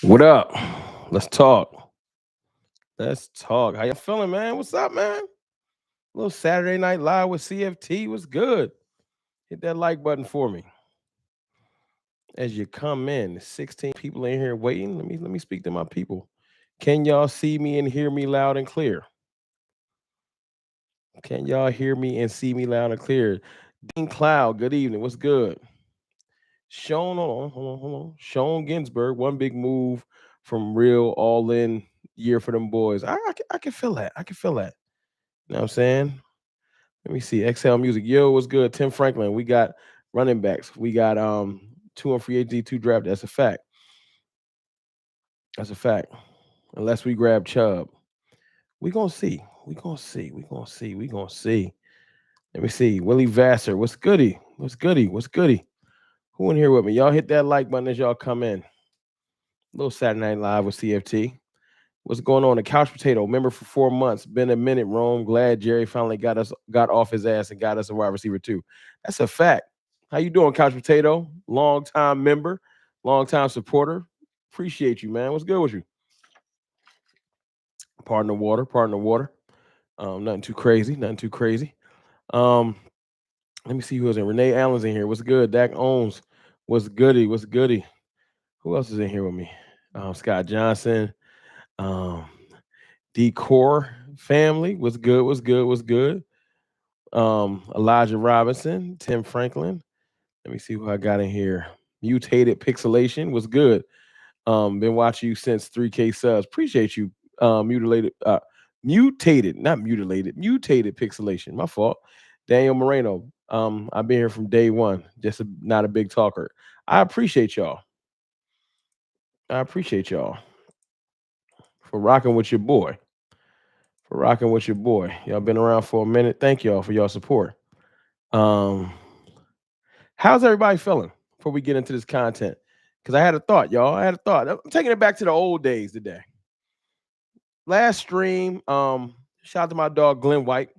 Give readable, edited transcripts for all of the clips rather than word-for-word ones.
What up? Let's talk. Let's talk. How you feeling, man? What's up, man? Little Saturday Night Live with CFT was good. Hit that like button for me as you come in. There's 16 people in here waiting. Let me speak to my people. Can y'all see me and hear me loud and clear? Can y'all hear me and see me loud and clear? Dean Cloud, good evening. What's good? Sean, hold on. Sean Ginsberg, one big move from real all in year for them boys. I can feel that. I can feel that. You know what I'm saying? Let me see. Exhale Music. Yo, what's good? Tim Franklin. We got running backs. We got two on free agency, two draft. That's a fact. That's a fact. Unless we grab Chubb. We gonna see. We gonna see. We gonna see. We gonna see. Let me see. Willie Vassar. What's goody? What's goody? What's goody? Who in here with me? Y'all hit that like button as y'all come in. Little Saturday Night Live with CFT. What's going on? The Couch Potato, member for 4 months. Been a minute, Rome. Glad Jerry finally got off his ass and got us a wide receiver too. That's a fact. How you doing, Couch Potato? Long time member, long time supporter. Appreciate you, man. What's good with you? Pardon the water. Pardon the water. Nothing too crazy. Nothing too crazy. Um, Let me see who's in. Renee Allen's in here. What's good? Dak Owens. What's goody? What's goody? Who else is in here with me? Scott Johnson. Um, Decor family. What's good? What's good? What's good? Elijah Robinson, Tim Franklin. Let me see who I got in here. Mutated Pixelation. What's good? Been watching you since 3K subs. Appreciate you. Mutated, not mutilated, mutated pixelation. My fault. Daniel Moreno. I've been here from day one. Not a big talker. I appreciate y'all. I appreciate y'all for rocking with your boy. For rocking with your boy. Y'all been around for a minute. Thank y'all for y'all support. Um, how's everybody feeling before we get into this content? Because I had a thought, y'all. I had a thought. I'm taking it back to the old days today. Last stream, shout out to my dog Glenn White.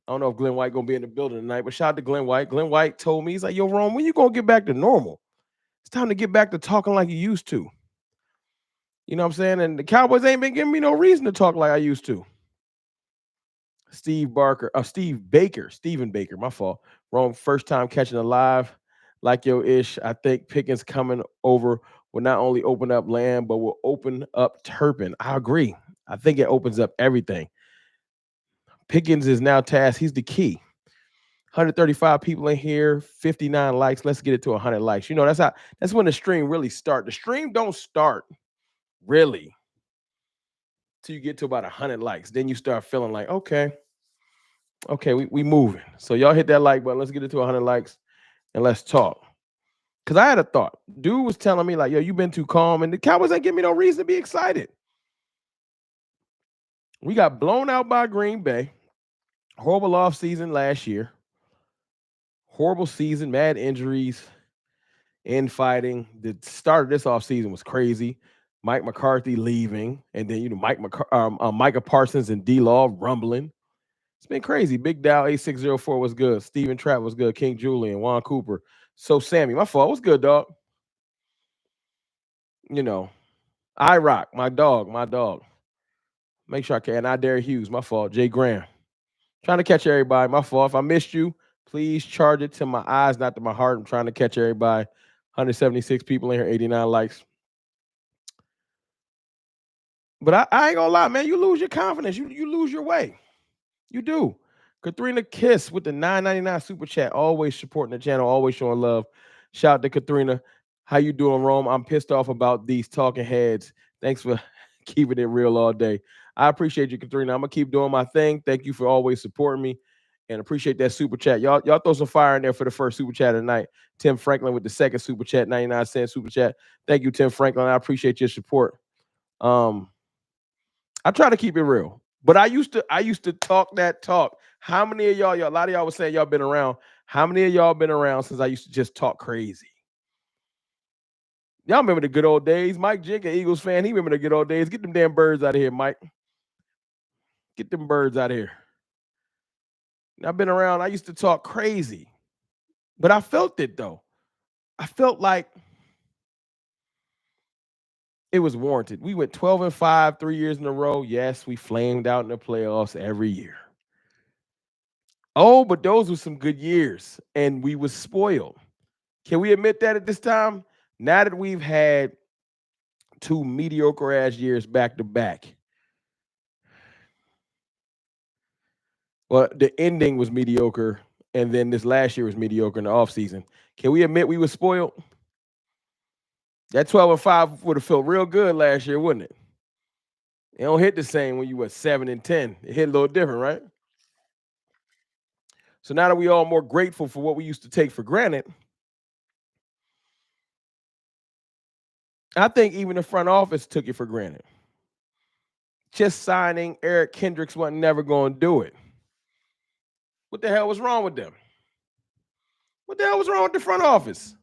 I don't know if Glenn White gonna be in the building tonight, but shout out to Glenn White. Glenn White told me, he's like, yo, Rome, when you gonna get back to normal? It's time to get back to talking like you used to. You know what I'm saying? And the Cowboys ain't been giving me no reason to talk like I used to. Stephen Baker, my fault. Wrong, first time catching a live like yo ish. I think Pickens coming over will not only open up land, but will open up Turpin. I agree. I think it opens up everything. Pickens is now tasked. He's the key. 135 people in here, 59 likes. Let's get it to 100 likes. You know, that's when the stream really start. The stream don't start really till you get to about 100 likes. Then you start feeling like, okay, we moving. So y'all hit that like button. Let's get it to 100 likes and let's talk. Because I had a thought. Dude was telling me like, yo, you've been too calm. And the Cowboys ain't giving me no reason to be excited. We got blown out by Green Bay. Horrible offseason last year. Horrible season, mad injuries, infighting. The start of this offseason was crazy. Mike McCarthy leaving. And then, Micah Parsons and D-Law rumbling. It's been crazy. Big Dow 8604 was good. Steven Trapp was good. King Julian, Juan Cooper. So Sammy, my fault. What's good, dog? You know, I rock, my dog. Make sure I can. And I Dare Hughes, my fault. Jay Graham. Trying to catch everybody. My fault. If I missed you, please charge it to my eyes, not to my heart. I'm trying to catch everybody. 176 people in here, 89 likes. But I ain't gonna lie, man. You lose your confidence. You lose your way. You do. Katrina Kiss with the $9.99 super chat. Always supporting the channel. Always showing love. Shout out to Katrina. How you doing, Rome? I'm pissed off about these talking heads. Thanks for keeping it real all day. I appreciate you, Katrina. I'm gonna keep doing my thing. Thank you for always supporting me, and appreciate that super chat. Y'all throw some fire in there for the first super chat of the night. Tim Franklin with the second super chat, 99-cent super chat. Thank you, Tim Franklin. I appreciate your support. I try to keep it real, but I used to talk that talk. How many of y'all? A lot of y'all was saying y'all been around. How many of y'all been around since I used to just talk crazy? Y'all remember the good old days. Mike Jink, an Eagles fan, he remember the good old days. Get them damn birds out of here, Mike. Get them birds out of here. I've been around. I used to talk crazy, but I felt it though. I felt like It was warranted. We went 12-5 3 years in a row. Yes, we flamed out in the playoffs every year. Oh, but those were some good years, and we was spoiled. Can we admit that at this time? Now that we've had 2 mediocre ass years back to back. Well, the ending was mediocre, and then this last year was mediocre in the offseason. Can we admit we were spoiled? That 12-5 would have felt real good last year, wouldn't it? It don't hit the same when you were 7-10. It hit a little different, right? So now that we all more grateful for what we used to take for granted, I think even the front office took it for granted. Just signing Eric Kendricks wasn't never going to do it. What the hell was wrong with them? What the hell was wrong with the front office?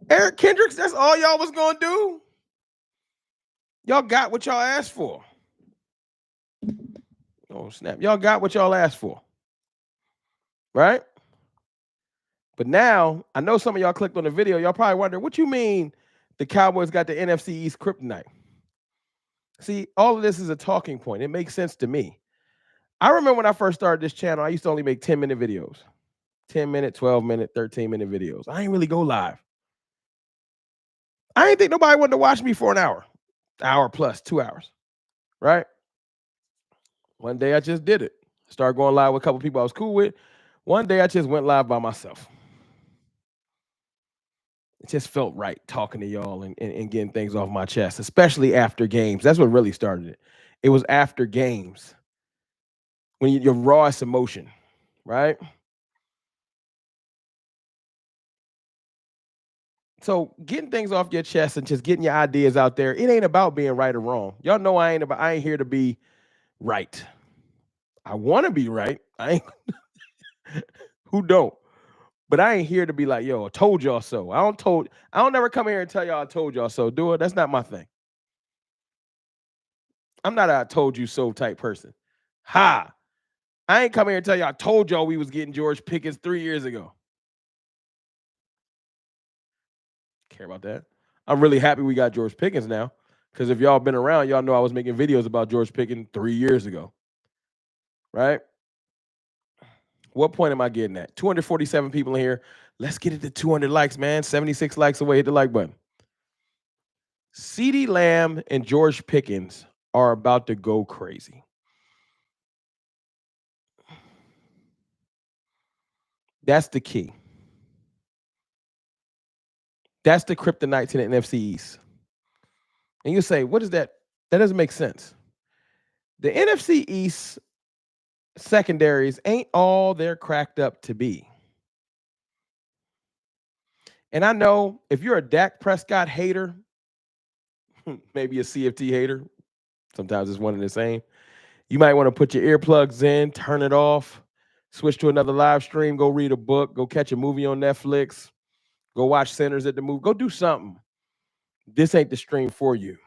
Eric Kendricks, that's all y'all was going to do? Y'all got what y'all asked for. Oh, snap. Y'all got what y'all asked for. Right? But now, I know some of y'all clicked on the video. Y'all probably wonder, what you mean the Cowboys got the NFC East Kryptonite? See, all of this is a talking point. It makes sense to me. I remember when I first started this channel, I used to only make 10-minute videos. 10-minute, 12-minute, 13-minute videos. I ain't really go live. I ain't think nobody wanted to watch me for an hour plus, 2 hours, right? One day I just did it. Started going live with a couple people I was cool with. One day I just went live by myself. It just felt right talking to y'all and getting things off my chest, especially after games. That's what really started it. It was after games when your rawest emotion, right? So getting things off your chest and just getting your ideas out there, it ain't about being right or wrong. Y'all know I ain't here to be right. I want to be right. I ain't who don't? But I ain't here to be like, yo, I told y'all so. I don't never come here and tell y'all I told y'all so. Do it. That's not my thing. I'm not a I told you so type person. Ha! I ain't come here and tell y'all I told y'all we was getting George Pickens 3 years ago. Care about that. I'm really happy we got George Pickens now. Because if y'all been around, y'all know I was making videos about George Pickens 3 years ago. Right? What point am I getting at? 247 people in here. Let's get it to 200 likes, man. 76 likes away. Hit the like button. CeeDee Lamb and George Pickens are about to go crazy. That's the key. That's the kryptonite to the NFC East. And you say, what is that? That doesn't make sense. The NFC East secondaries ain't all they're cracked up to be. And I know if you're a Dak Prescott hater, maybe a CFT hater, sometimes it's one and the same, you might want to put your earplugs in, turn it off, switch to another live stream, go read a book, go catch a movie on Netflix, go watch Sinners at the movie, go do something. This ain't the stream for you.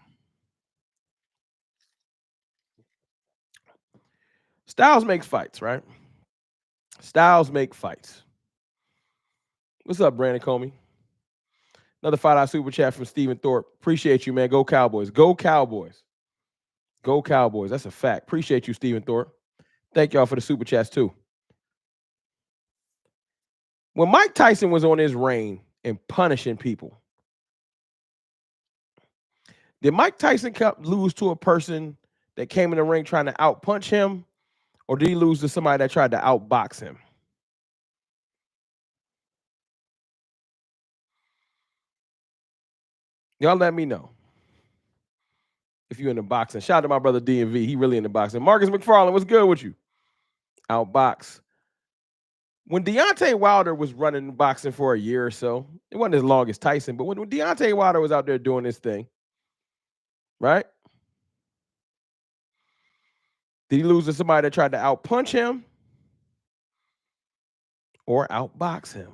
Styles makes fights, right? Styles make fights. What's up, Brandon Comey? Another $5 super chat from Stephen Thorpe. Appreciate you, man. Go Cowboys. Go Cowboys. Go Cowboys. That's a fact. Appreciate you, Stephen Thorpe. Thank y'all for the super chats, too. When Mike Tyson was on his reign and punishing people, did Mike Tyson lose to a person that came in the ring trying to outpunch him, or did he lose to somebody that tried to outbox him? Y'all let me know if you're in the boxing. Shout out to my brother DMV. He really in the boxing. Marcus McFarland, what's good with you? Outbox. When Deontay Wilder was running boxing for a year or so, it wasn't as long as Tyson, but when Deontay Wilder was out there doing his thing, right? Did he lose to somebody that tried to outpunch him or outbox him?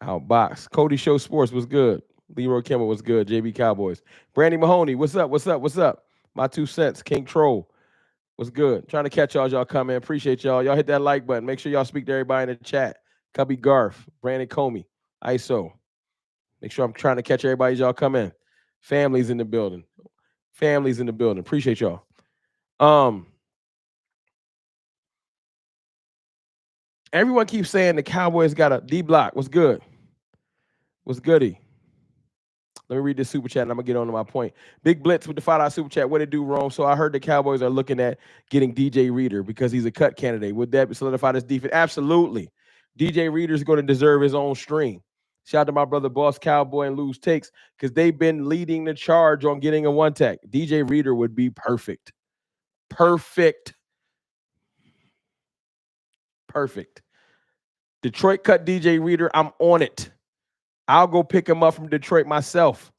Outbox. Cody Show Sports was good. Leroy Kimball was good. JB Cowboys. Brandy Mahoney, what's up? What's up? What's up? My 2 cents. King Troll. What's good? Trying to catch y'all come in. Appreciate y'all. Y'all hit that like button. Make sure y'all speak to everybody in the chat. Cubby Garth, Brandon Comey. ISO. Make sure I'm trying to catch everybody as y'all come in. Families in the building. Families in the building. Appreciate y'all. Everyone keeps saying the Cowboys got a D block. What's good? What's goody? Let me read this super chat and I'm gonna get on to my point. Big Blitz with the $5 super chat. What did it do, Rome? So I heard the Cowboys are looking at getting DJ Reader because he's a cut candidate. Would that solidify this defense? Absolutely. DJ Reader is going to deserve his own stream. Shout out to my brother Boss Cowboy and Lose Takes because they've been leading the charge on getting a one tech. DJ Reader would be perfect. Perfect. Detroit cut DJ Reader. I'm on it. I'll go pick him up from Detroit myself.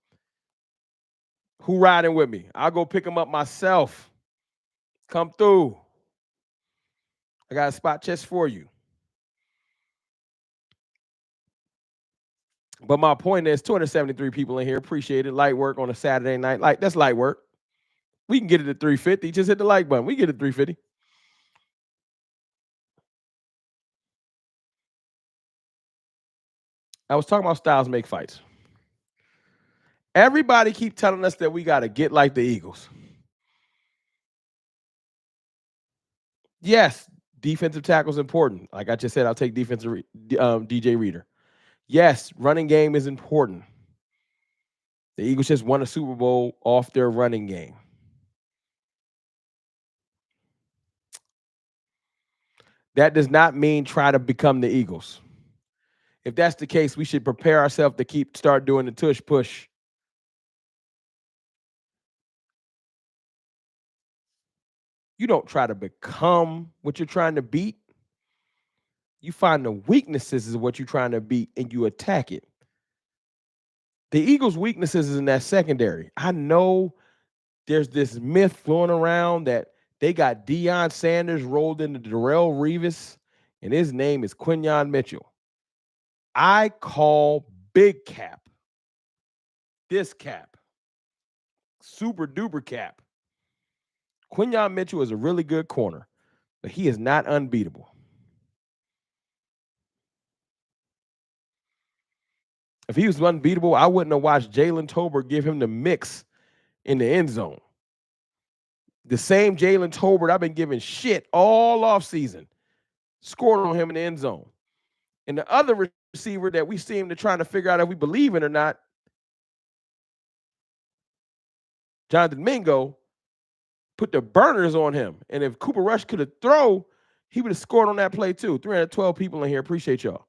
Who riding with me? I'll go pick him up myself. Come through. I got a spot just for you. But my point is 273 people in here. Appreciate it. Light work on a Saturday night. That's light work. We can get it at 350. Just hit the like button. We get it at 350. I was talking about styles make fights. Everybody keep telling us that we got to get like the Eagles. Yes, defensive tackle is important. Like I just said, I'll take defensive DJ Reader. Yes, running game is important. The Eagles just won a Super Bowl off their running game. That does not mean try to become the Eagles. If that's the case, we should prepare ourselves to start doing the tush push. You don't try to become what you're trying to beat. You find the weaknesses is what you're trying to beat and you attack it. The Eagles' weaknesses is in that secondary. I know there's this myth flowing around that they got Deion Sanders rolled into Darrelle Revis, and his name is Quinyon Mitchell. I call big cap. This cap. Super duper cap. Quinyon Mitchell is a really good corner, but he is not unbeatable. If he was unbeatable, I wouldn't have watched Jalen Tolbert give him the mix in the end zone. The same Jalen Tolbert I've been giving shit all offseason scored on him in the end zone. And the other receiver that we seem to trying to figure out if we believe in or not, Jonathan Mingo, put the burners on him. And if Cooper Rush could have thrown, he would have scored on that play too. 312 people in here. Appreciate y'all.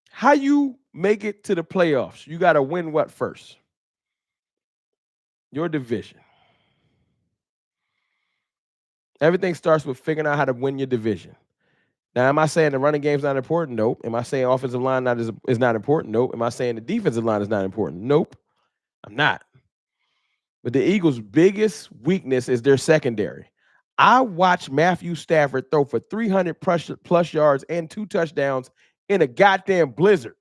How you make it to the playoffs? You got to win what first? Your division. Everything starts with figuring out how to win your division. Now, am I saying the running game's not important? Nope. Am I saying offensive line is not important? Nope. Am I saying the defensive line is not important? Nope. I'm not. But the Eagles' biggest weakness is their secondary. I watched Matthew Stafford throw for 300 plus yards and 2 touchdowns in a goddamn blizzard.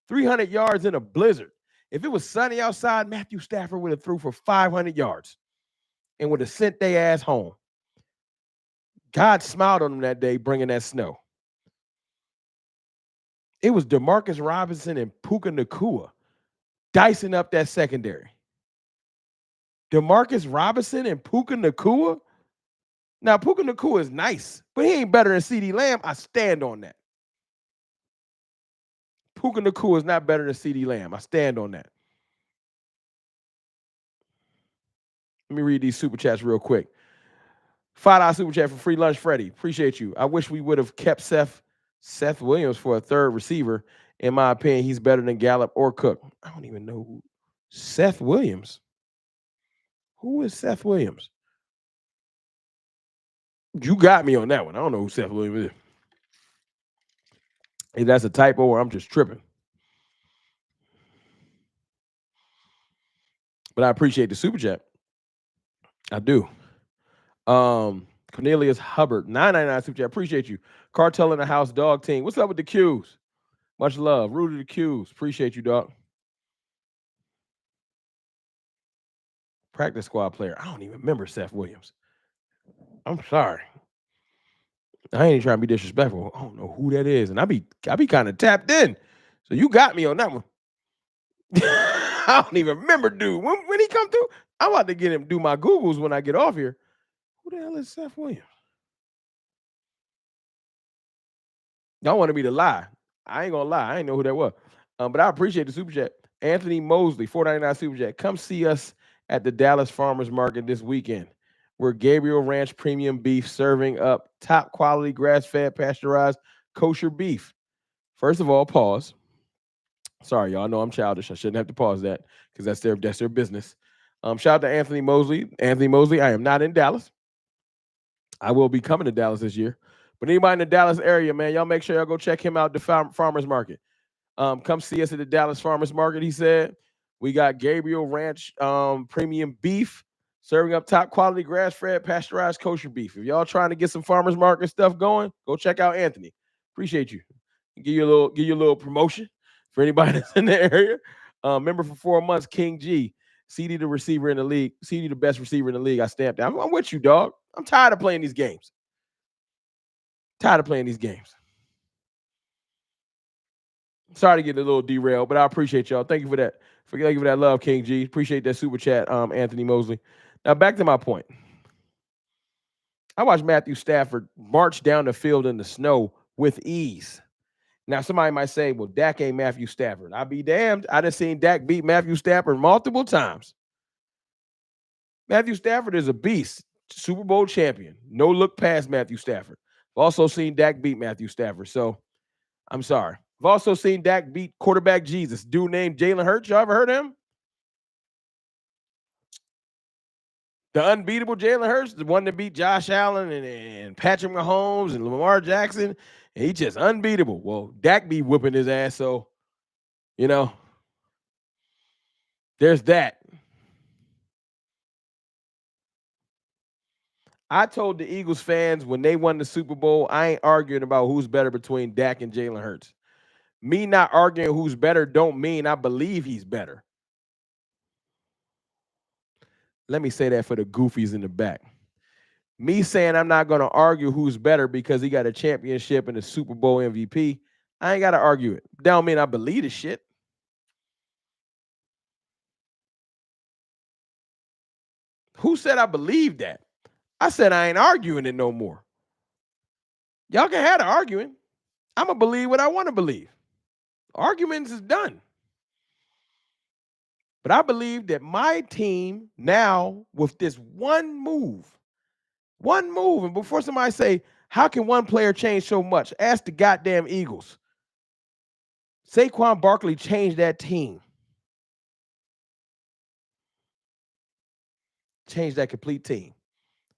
300 yards in a blizzard. If it was sunny outside, Matthew Stafford would have threw for 500 yards and would have sent their ass home. God smiled on them that day, bringing that snow. It was Demarcus Robinson and Puka Nacua dicing up that secondary. Demarcus Robinson and Puka Nacua? Now, Puka Nacua is nice, but he ain't better than Ceedee Lamb. I stand on that. Puka Nacua is not better than Ceedee Lamb. I stand on that. Let me read these super chats real quick. $5 super chat for free lunch, Freddie. Appreciate you. I wish we would have kept Seth Williams for a third receiver. In my opinion, he's better than Gallup or Cook. I don't even know who Seth Williams. Who is Seth Williams? You got me on that one. I don't know who Seth Williams is. If that's a typo or I'm just tripping. But I appreciate the super chat. I do. Cornelius Hubbard, $9.99 super chat. Appreciate you. Cartel in the house, dog team. What's up with the Qs? Much love. Rudy the Qs. Appreciate you, dog. Practice squad player. I don't even remember Seth Williams. I'm sorry. I ain't trying to be disrespectful. I don't know who that is, and I be kind of tapped in. So you got me on that one. I don't even remember, dude. When he come through, I'm about to get him do my Googles when I get off here. Who the hell is Seth Williams? Y'all wanted me to lie. I ain't gonna lie. I ain't know who that was. But I appreciate the super chat. Anthony Mosley, $4.99 super chat. Come see us at the Dallas Farmers Market this weekend. We're Gabriel Ranch Premium Beef serving up top quality grass-fed pasteurized kosher beef. First of all, pause. Sorry, y'all. I know I'm childish. I shouldn't have to pause that because that's their business. Shout out to Anthony Mosley. Anthony Mosley, I am not in Dallas. I will be coming to Dallas this year. But anybody in the Dallas area, man, y'all make sure y'all go check him out, the Farmers Market. Come see us at the Dallas Farmers Market, he said. We got Gabriel Ranch premium beef, serving up top quality grass-fed pasteurized kosher beef. If y'all trying to get some farmers market stuff going, go check out Anthony. Appreciate you. Give you a little promotion for anybody that's in the area. Member for 4 months, King G. Ceedee the receiver in the league. Ceedee the best receiver in the league. I stamped that. I'm with you, dog. I'm tired of playing these games. Sorry to get a little derailed, but I appreciate y'all. Thank you for that. Thank you for that love, King G. Appreciate that super chat, Anthony Mosley. Now back to my point. I watched Matthew Stafford march down the field in the snow with ease. Now somebody might say, well, Dak ain't Matthew Stafford. I'll be damned. I done seen Dak beat Matthew Stafford multiple times. Matthew Stafford is a beast. Super Bowl champion. No look past Matthew Stafford. I've also seen Dak beat Matthew Stafford. So I'm sorry. I've also seen Dak beat quarterback Jesus. Dude named Jalen Hurts. Y'all ever heard of him? The unbeatable Jalen Hurts, the one that beat Josh Allen and Patrick Mahomes and Lamar Jackson. And he's just unbeatable. Well, Dak be whooping his ass. So, there's that. I told the Eagles fans when they won the Super Bowl, I ain't arguing about who's better between Dak and Jalen Hurts. Me not arguing who's better don't mean I believe he's better. Let me say that for the goofies in the back. Me saying I'm not going to argue who's better because he got a championship and a Super Bowl MVP, I ain't got to argue it. That don't mean I believe the shit. Who said I believe that? I said I ain't arguing it no more. Y'all can have the arguing. I'm going to believe what I want to believe. Arguments is done. But I believe that my team now, with this one move, and before somebody say, how can one player change so much? Ask the goddamn Eagles. Saquon Barkley changed that team. Changed that complete team.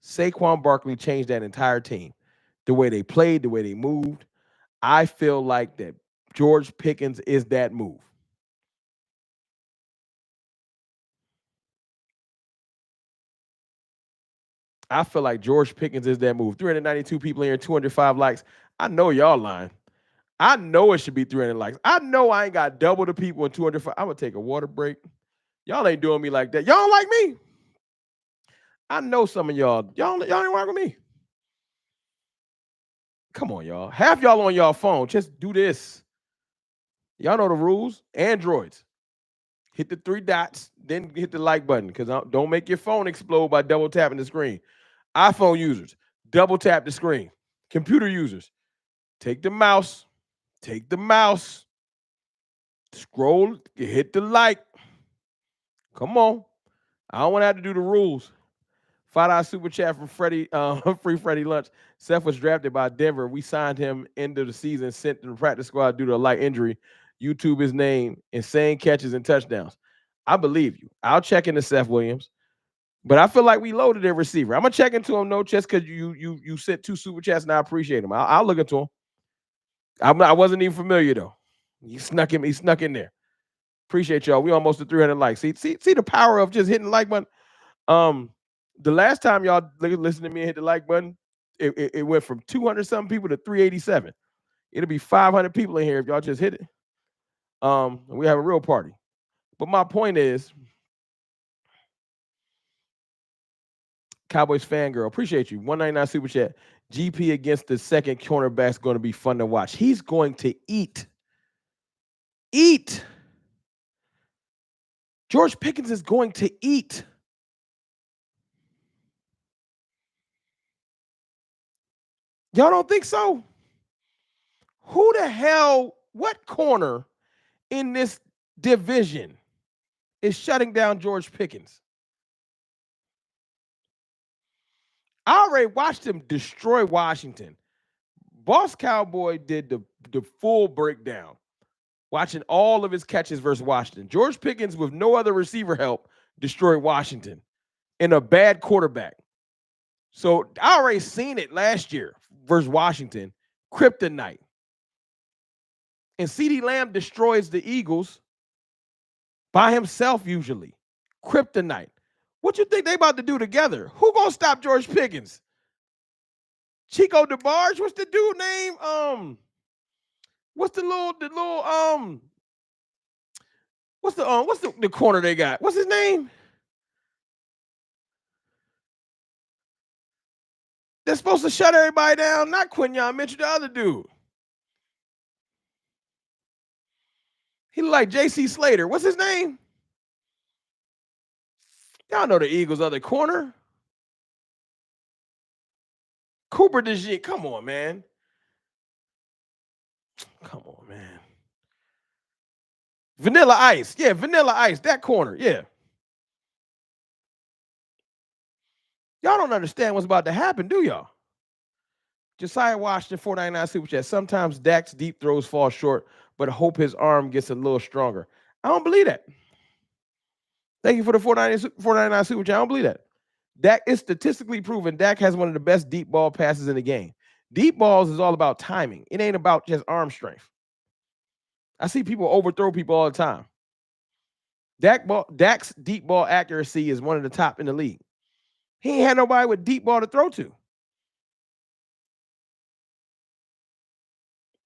Saquon Barkley changed that entire team. The way they played, the way they moved. I feel like that George Pickens is that move. I feel like George Pickens is that move. 392 people in here, 205 likes. I know y'all lying. I know it should be 300 likes. I know I ain't got double the people in 205. I'm going to take a water break. Y'all ain't doing me like that. Y'all don't like me. I know some of y'all. Y'all ain't rock with me. Come on, y'all. Half y'all on y'all phone. Just do this. Y'all know the rules. Androids. Hit the 3 dots, then hit the like button because don't make your phone explode by double tapping the screen. iPhone users, double tap the screen. Computer users, take the mouse, scroll, hit the like. Come on. I don't want to have to do the rules. $5 super chat from Freddie, free Freddie Lunch. Seth was drafted by Denver. We signed him into the season, sent to the practice squad due to a light injury. YouTube his name, insane catches and touchdowns. I believe you. I'll check into Seth Williams, but I feel like we loaded their receiver. I'm gonna check into him, no, just because you sent 2 super chats and I appreciate him. I'll look into him. I wasn't even familiar though. He snuck in there. Appreciate y'all. We almost at 300 likes. See the power of just hitting the like button. The last time y'all listened to me and hit the like button, it went from 200 something people to 387. It'll be 500 people in here if y'all just hit it. We have a real party. But my point is, Cowboys fangirl. Appreciate you. 199 super chat. GP against the second cornerback is going to be fun to watch. He's going to eat. George Pickens is going to eat. Y'all don't think so? Who the hell, what corner in this division is shutting down George Pickens? I already watched him destroy Washington. Boss Cowboy did the full breakdown, watching all of his catches versus Washington. George Pickens, with no other receiver help, destroyed Washington and a bad quarterback. So I already seen it last year versus Washington. Kryptonite. And Ceedee Lamb destroys the Eagles by himself usually. Kryptonite. What you think they about to do together? Who gonna stop George Pickens? Chico DeBarge? What's the dude name? What's the corner they got? What's his name? They're supposed to shut everybody down. Not Quinyon Mitchell, the other dude. He look like J.C. Slater. What's his name? Y'all know the Eagles' other corner. Cooper DeJean. Come on, man. Come on, man. Vanilla Ice. Yeah, Vanilla Ice. That corner. Yeah. Y'all don't understand what's about to happen, do y'all? Josiah Washington, 499 Super Chat. Sometimes Dak's deep throws fall short, but hope his arm gets a little stronger. I don't believe that. Thank you for the 499 Super Chat. I don't believe that. Dak is statistically proven. Dak has one of the best deep ball passes in the game. Deep balls is all about timing. It ain't about just arm strength. I see people overthrow people all the time. Dak's deep ball accuracy is one of the top in the league. He ain't had nobody with deep ball to throw to.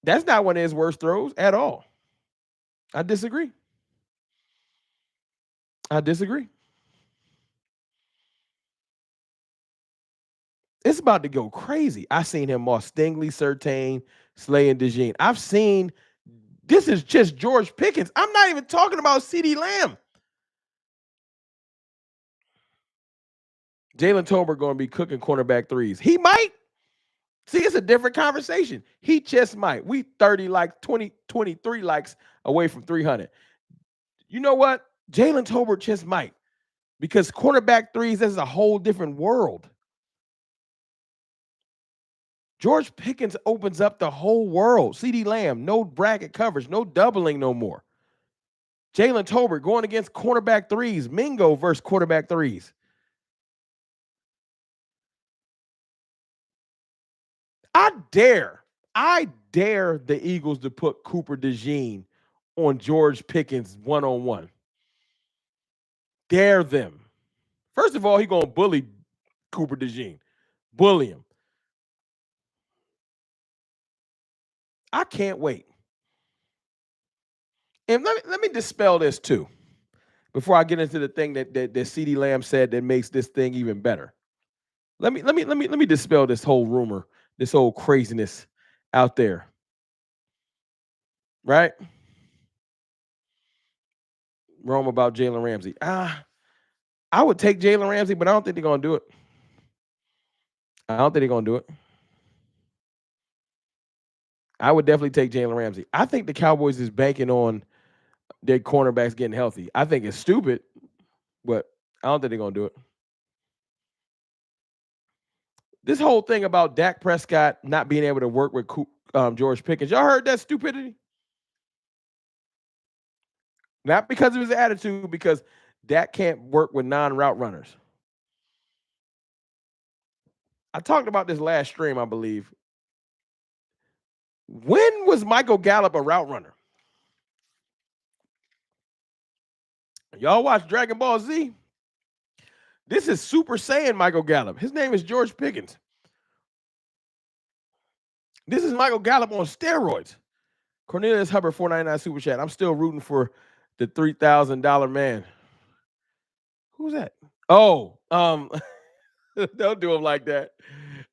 That's not one of his worst throws at all. I disagree. It's about to go crazy. I seen him off Stingley, Surtain, Slay, and DeJean. I've seen, this is just George Pickens. I'm not even talking about Ceedee Lamb. Jalen Tolbert going to be cooking cornerback threes. He might. See, it's a different conversation. He just might. We 30 likes, 23 likes away from 300. You know what? Jalen Tolbert just might. Because cornerback threes, this is a whole different world. George Pickens opens up the whole world. Ceedee Lamb, no bracket coverage, no doubling no more. Jalen Tolbert going against cornerback threes. Mingo versus quarterback threes. I dare the Eagles to put Cooper DeJean on George Pickens one-on-one. Dare them. First of all, he going to bully Cooper DeJean. Bully him. I can't wait. And let me dispel this too, before I get into the thing that Ceedee Lamb said that makes this thing even better. Let me dispel this whole rumor, this whole craziness out there. Right? Rome about Jalen Ramsey. I would take Jalen Ramsey, but I don't think they're gonna do it. I would definitely take Jalen Ramsey. I think the Cowboys is banking on their cornerbacks getting healthy. I think it's stupid, but I don't think they're gonna do it. This whole thing about Dak Prescott not being able to work with George Pickens, y'all heard that stupidity? Not because of his attitude, because Dak can't work with non-route runners. I talked about this last stream, I believe. When was Michael Gallup a route runner? Y'all watch Dragon Ball Z? This is Super Saiyan Michael Gallup. His name is George Pickens. This is Michael Gallup on steroids. Cornelius Hubbard, 499 Super Chat. I'm still rooting for the $3,000 man. Who's that? Oh, Don't do him like that.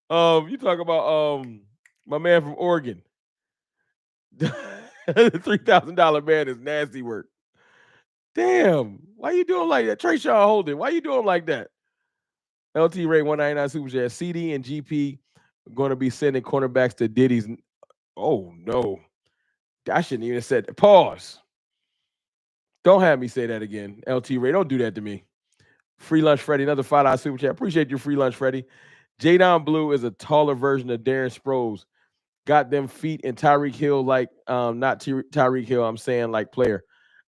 You talk about my man from Oregon. The $3,000 man is nasty work. Damn, why you doing like that? Trayshawn Holden, why you doing like that? LT Ray 199 Super Chat. CD and GP going to be sending cornerbacks to Diddy's. Oh no, I shouldn't even have said that. Pause. Don't have me say that again. LT Ray, don't do that to me. Free Lunch Freddy, another $5 Super Chat. Appreciate you, Free Lunch Freddy. Jadon Blue is a taller version of Darren Sproles. Got them feet and Tyreek Hill like not Tyreek Hill. I'm saying like player.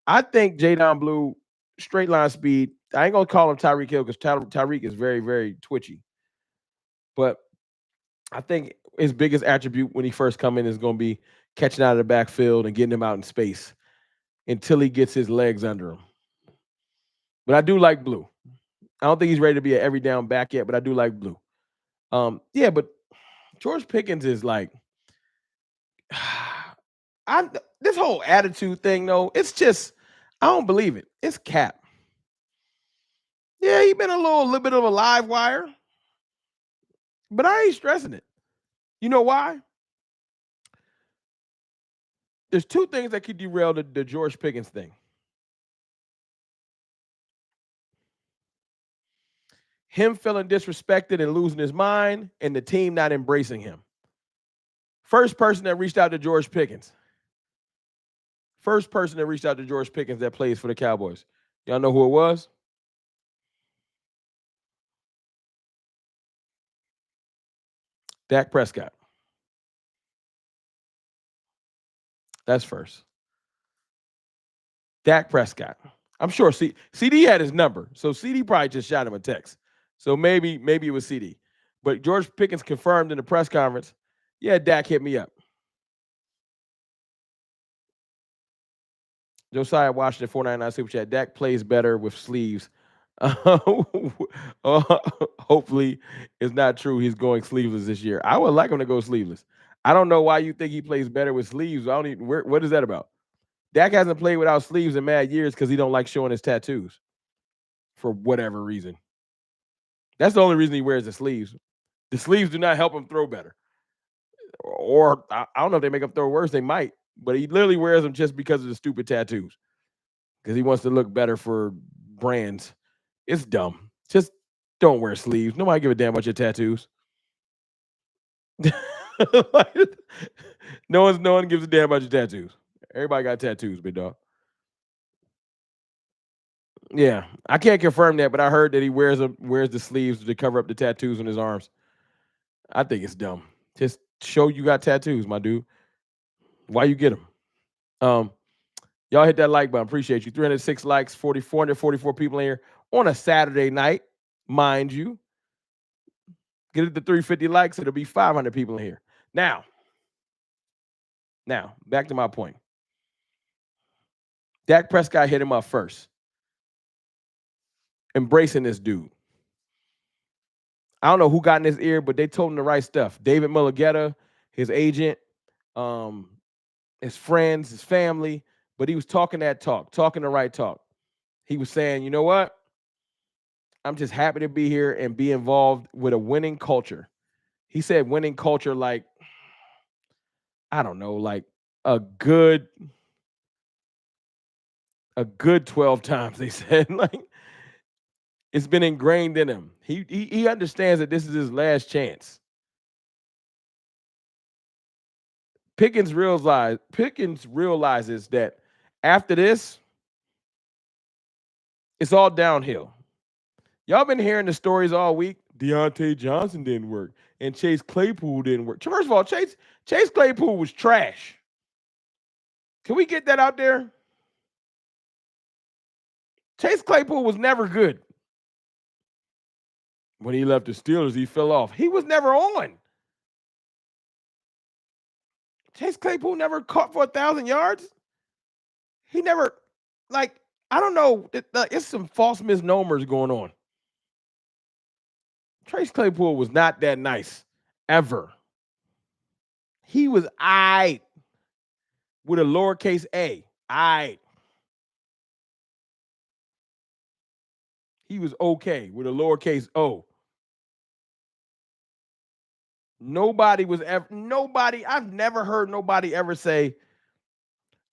I think Jadon Blue straight line speed. I ain't gonna call him Tyreek Hill because Tyreek is very very twitchy. But I think his biggest attribute when he first come in is gonna be catching out of the backfield and getting him out in space until he gets his legs under him. But I do like Blue. I don't think he's ready to be an every down back yet, but I do like Blue. Yeah, but George Pickens is like. This whole attitude thing, though, it's just I don't believe it. It's cap. Yeah, he been a little bit of a live wire, but I ain't stressing it. You know why? There's two things that could derail the George Pickens thing. Him feeling disrespected and losing his mind, and the team not embracing him. First person that reached out to George Pickens. First person that reached out to George Pickens that plays for the Cowboys. Y'all know who it was? Dak Prescott. That's first. Dak Prescott. I'm sure Ceedee had his number, so Ceedee probably just shot him a text. So maybe it was Ceedee. But George Pickens confirmed in the press conference, yeah, Dak hit me up. Josiah Washington, 499 Super Chat. Dak plays better with sleeves. Hopefully, it's not true he's going sleeveless this year. I would like him to go sleeveless. I don't know why you think he plays better with sleeves. I don't even, what is that about? Dak hasn't played without sleeves in mad years because he don't like showing his tattoos for whatever reason. That's the only reason he wears the sleeves. The sleeves do not help him throw better. Or I don't know if they make him throw worse. They might. But he literally wears them just because of the stupid tattoos. Because he wants to look better for brands. It's dumb. Just don't wear sleeves. Nobody give a damn about your tattoos. No one gives a damn about your tattoos. Everybody got tattoos, big dog. Yeah, I can't confirm that, but I heard that he wears the sleeves to cover up the tattoos on his arms. I think it's dumb. Just show you got tattoos, my dude. Why you get them? Y'all hit that like button. Appreciate you. 306 likes, 444 people in here on a Saturday night, mind you. Get it to 350 likes, it'll be 500 people in here. Now, back to my point. Dak Prescott hit him up first. Embracing this dude. I don't know who got in his ear, but they told him the right stuff. David Mulligetta, his agent, his friends, his family, but he was talking that talk, talking the right talk. He was saying, you know what? I'm just happy to be here and be involved with a winning culture. He said winning culture like, I don't know, like a good 12 times, they said. Like, it's been ingrained in him. He understands that this is his last chance. Pickens realizes that after this, it's all downhill. Y'all been hearing the stories all week. Deontay Johnson didn't work, and Chase Claypool didn't work. First of all, Chase Claypool was trash. Can we get that out there? Chase Claypool was never good. When he left the Steelers, he fell off. He was never on. Chase Claypool never caught for 1,000 yards. He never, like, I don't know. It's some false misnomers going on. Chase Claypool was not that nice, ever. He was aight with a lowercase a. Aight. He was okay with a lowercase o. I've never heard nobody ever say,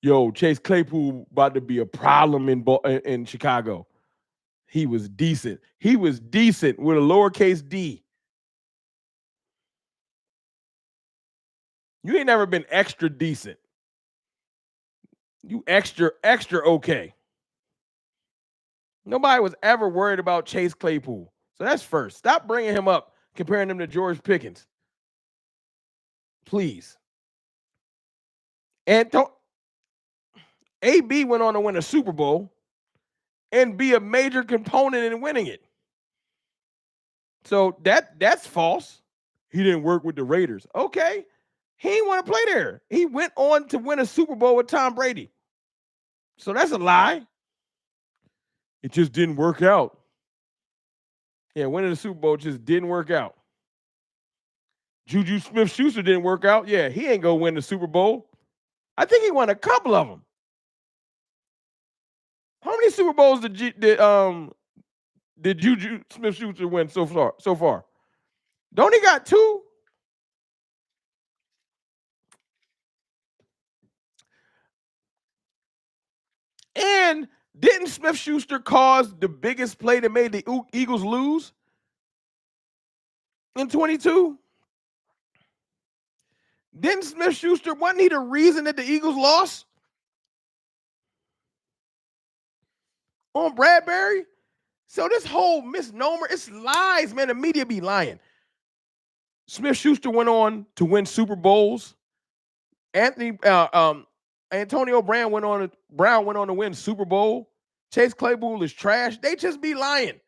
yo, Chase Claypool about to be a problem in Chicago. He was decent. He was decent with a lowercase d. You ain't never been extra decent. You extra okay. Nobody was ever worried about Chase Claypool. So that's first. Stop bringing him up, comparing him to George Pickens. Please. And AB went on to win a Super Bowl and be a major component in winning it. So that's false. He didn't work with the Raiders. Okay. He didn't want to play there. He went on to win a Super Bowl with Tom Brady. So that's a lie. It just didn't work out. Yeah, winning the Super Bowl just didn't work out. Juju Smith-Schuster didn't work out. Yeah, he ain't going to win the Super Bowl. I think he won a couple of them. How many Super Bowls did Juju Smith-Schuster win so far? Don't he got 2? And didn't Smith-Schuster cause the biggest play that made the Eagles lose in 22? Didn't Smith-Schuster, wasn't he the reason that the Eagles lost? On Bradbury? So this whole misnomer, it's lies, man. The media be lying. Smith-Schuster went on to win Super Bowls. Antonio Brown went on to win Super Bowl. Chase Claypool is trash. They just be lying.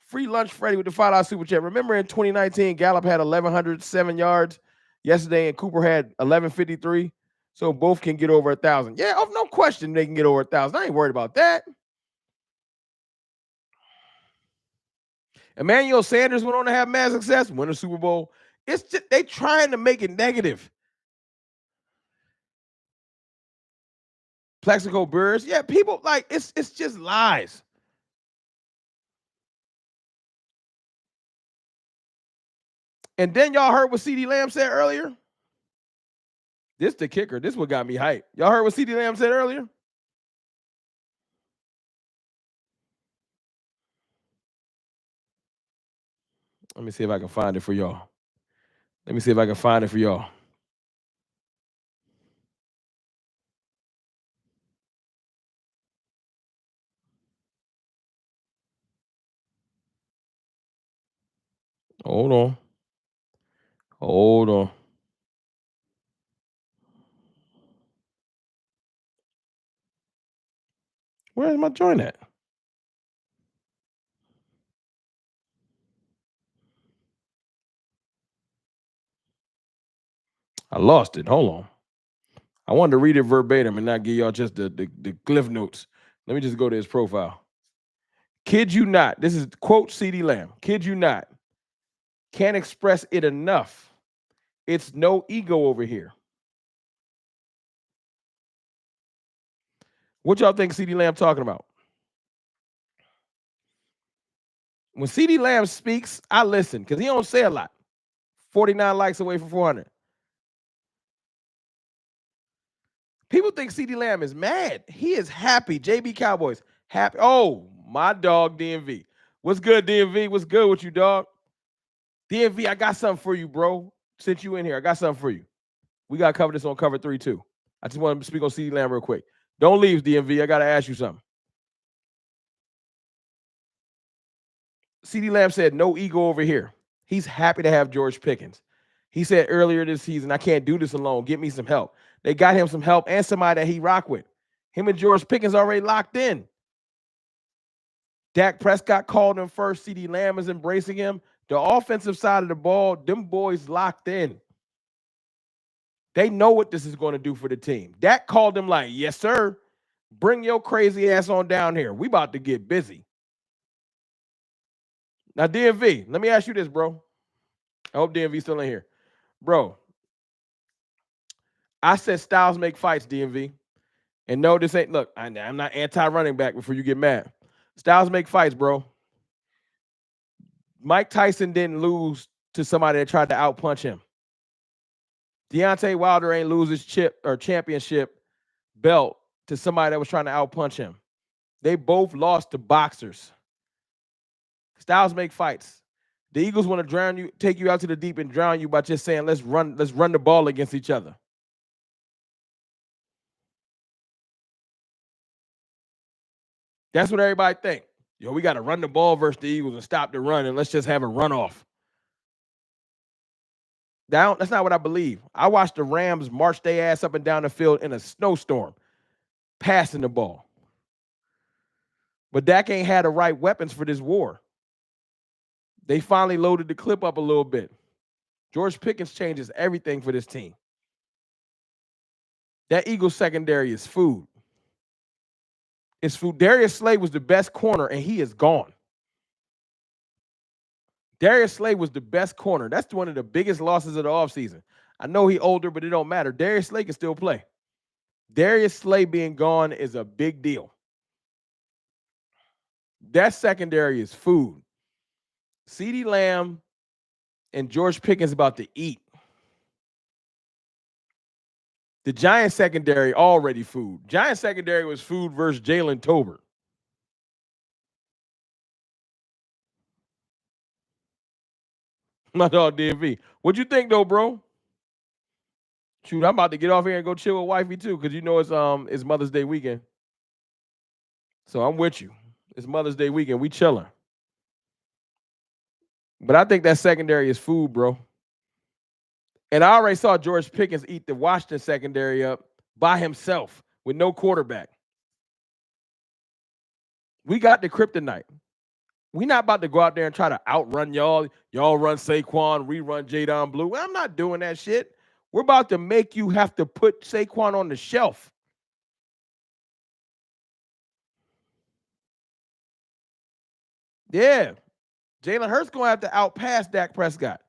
Free lunch Freddie with the $5 super chat. Remember in 2019, Gallup had 1,107 yards yesterday, and Cooper had 1,153. So both can get over 1,000. Yeah, no question they can get over 1,000. I ain't worried about that. Emmanuel Sanders went on to have mad success, win a Super Bowl. It's just they trying to make it negative. Plexico Burrs, yeah, people like it's just lies. And then y'all heard what CeeDee Lamb said earlier. This the kicker. This what got me hyped. Y'all heard what CeeDee Lamb said earlier? Let me see if I can find it for y'all. Hold on. Where's my joint at? I lost it. Hold on. I wanted to read it verbatim and not give y'all just the cliff notes. Let me just go to his profile. Kid you not. This is quote CeeDee Lamb. Kid you not. Can't express it enough. It's no ego over here. What y'all think CeeDee Lamb talking about? When CeeDee Lamb speaks, I listen because he don't say a lot. 49 likes away from 400. People think CeeDee Lamb is mad. He is happy. JB Cowboys, happy. Oh, my dog, DMV. What's good, DMV? What's good with you, dog? DMV, I got something for you, bro. Since you in here, I got something for you. We got to cover this on cover 3, too. I just want to speak on CeeDee Lamb real quick. Don't leave, DMV. I got to ask you something. CeeDee Lamb said, no ego over here. He's happy to have George Pickens. He said earlier this season, I can't do this alone. Get me some help. They got him some help and somebody that he rock with. Him and George Pickens already locked in. Dak Prescott called him first. CeeDee Lamb is embracing him. The offensive side of the ball, them boys locked in. They know what this is going to do for the team. Dak called him like, yes, sir. Bring your crazy ass on down here. We about to get busy. Now, DMV, let me ask you this, bro. I hope DMV's still in here. Bro, I said styles make fights, DMV. And no, this ain't, look, I'm not anti-running back before you get mad. Styles make fights, bro. Mike Tyson didn't lose to somebody that tried to outpunch him. Deontay Wilder ain't lose his chip or championship belt to somebody that was trying to outpunch him. They both lost to boxers. Styles make fights. The Eagles want to drown you, take you out to the deep and drown you by just saying, let's run the ball against each other. That's what everybody think. Yo, we got to run the ball versus the Eagles and stop the run, and let's just have a runoff. That's not what I believe. I watched the Rams march their ass up and down the field in a snowstorm, passing the ball. But Dak ain't had the right weapons for this war. They finally loaded the clip up a little bit. George Pickens changes everything for this team. That Eagles secondary is food. It's food. Darius Slay was the best corner, and he is gone. Darius Slay was the best corner. That's one of the biggest losses of the offseason. I know he's older, but it don't matter. Darius Slay can still play. Darius Slay being gone is a big deal. That secondary is food. CeeDee Lamb and George Pickens about to eat. The Giants secondary already food. Giants secondary was food versus Jalen Tolbert. My dog DV. What'd you think though, bro? Shoot, I'm about to get off here and go chill with wifey too, because you know it's Mother's Day weekend. So I'm with you. It's Mother's Day weekend. We chilling. But I think that secondary is food, bro. And I already saw George Pickens eat the Washington secondary up by himself with no quarterback. We got the kryptonite. We not about to go out there and try to outrun y'all. Y'all run Saquon, we run Jadon Blue. I'm not doing that shit. We're about to make you have to put Saquon on the shelf. Yeah. Jalen Hurts going to have to outpass Dak Prescott.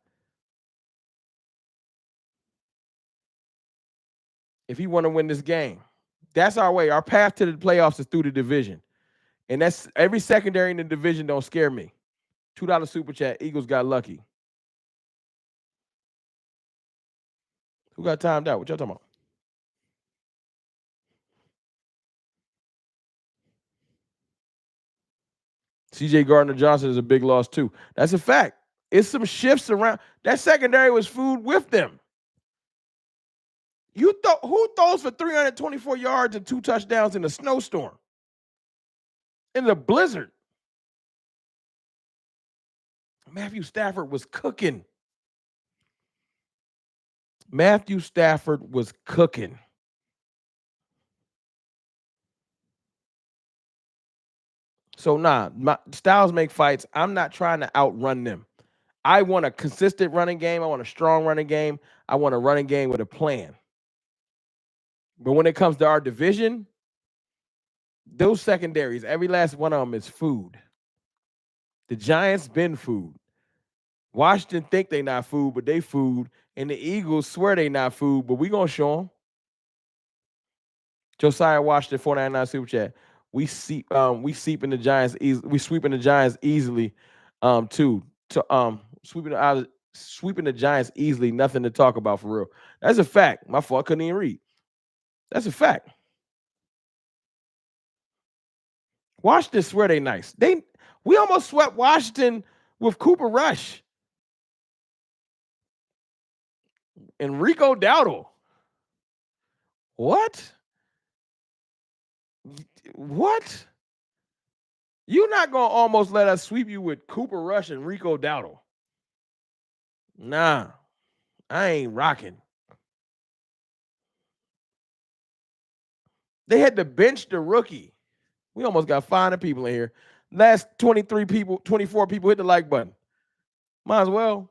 If he want to win this game. That's our way. Our path to the playoffs is through the division. And that's every secondary in the division don't scare me. $2 super chat. Eagles got lucky. Who got timed out? What y'all talking about? CJ Gardner-Johnson is a big loss too. That's a fact. It's some shifts around. That secondary was food with them. Who throws for 324 yards and 2 touchdowns in a snowstorm? In the blizzard. Matthew Stafford was cooking. Matthew Stafford was cooking. So Styles make fights. I'm not trying to outrun them. I want a consistent running game. I want a strong running game. I want a running game with a plan. But when it comes to our division, those secondaries, every last one of them is food. The Giants been food. Washington think they not food, but they food. And the Eagles swear they not food, but we gonna show them. Josiah Washington, 499 super chat. We sweeping the Giants easily, too. Sweeping the Giants easily, nothing to talk about for real. That's a fact. My fault, I couldn't even read. That's a fact. Washington swear they nice. We almost swept Washington with Cooper Rush and Rico Dowdle. What? What? You're not gonna almost let us sweep you with Cooper Rush and Rico Dowdle. Nah, I ain't rocking. They had to bench the rookie. We almost got 500 people in here. Last 24 people hit the like button. Might as well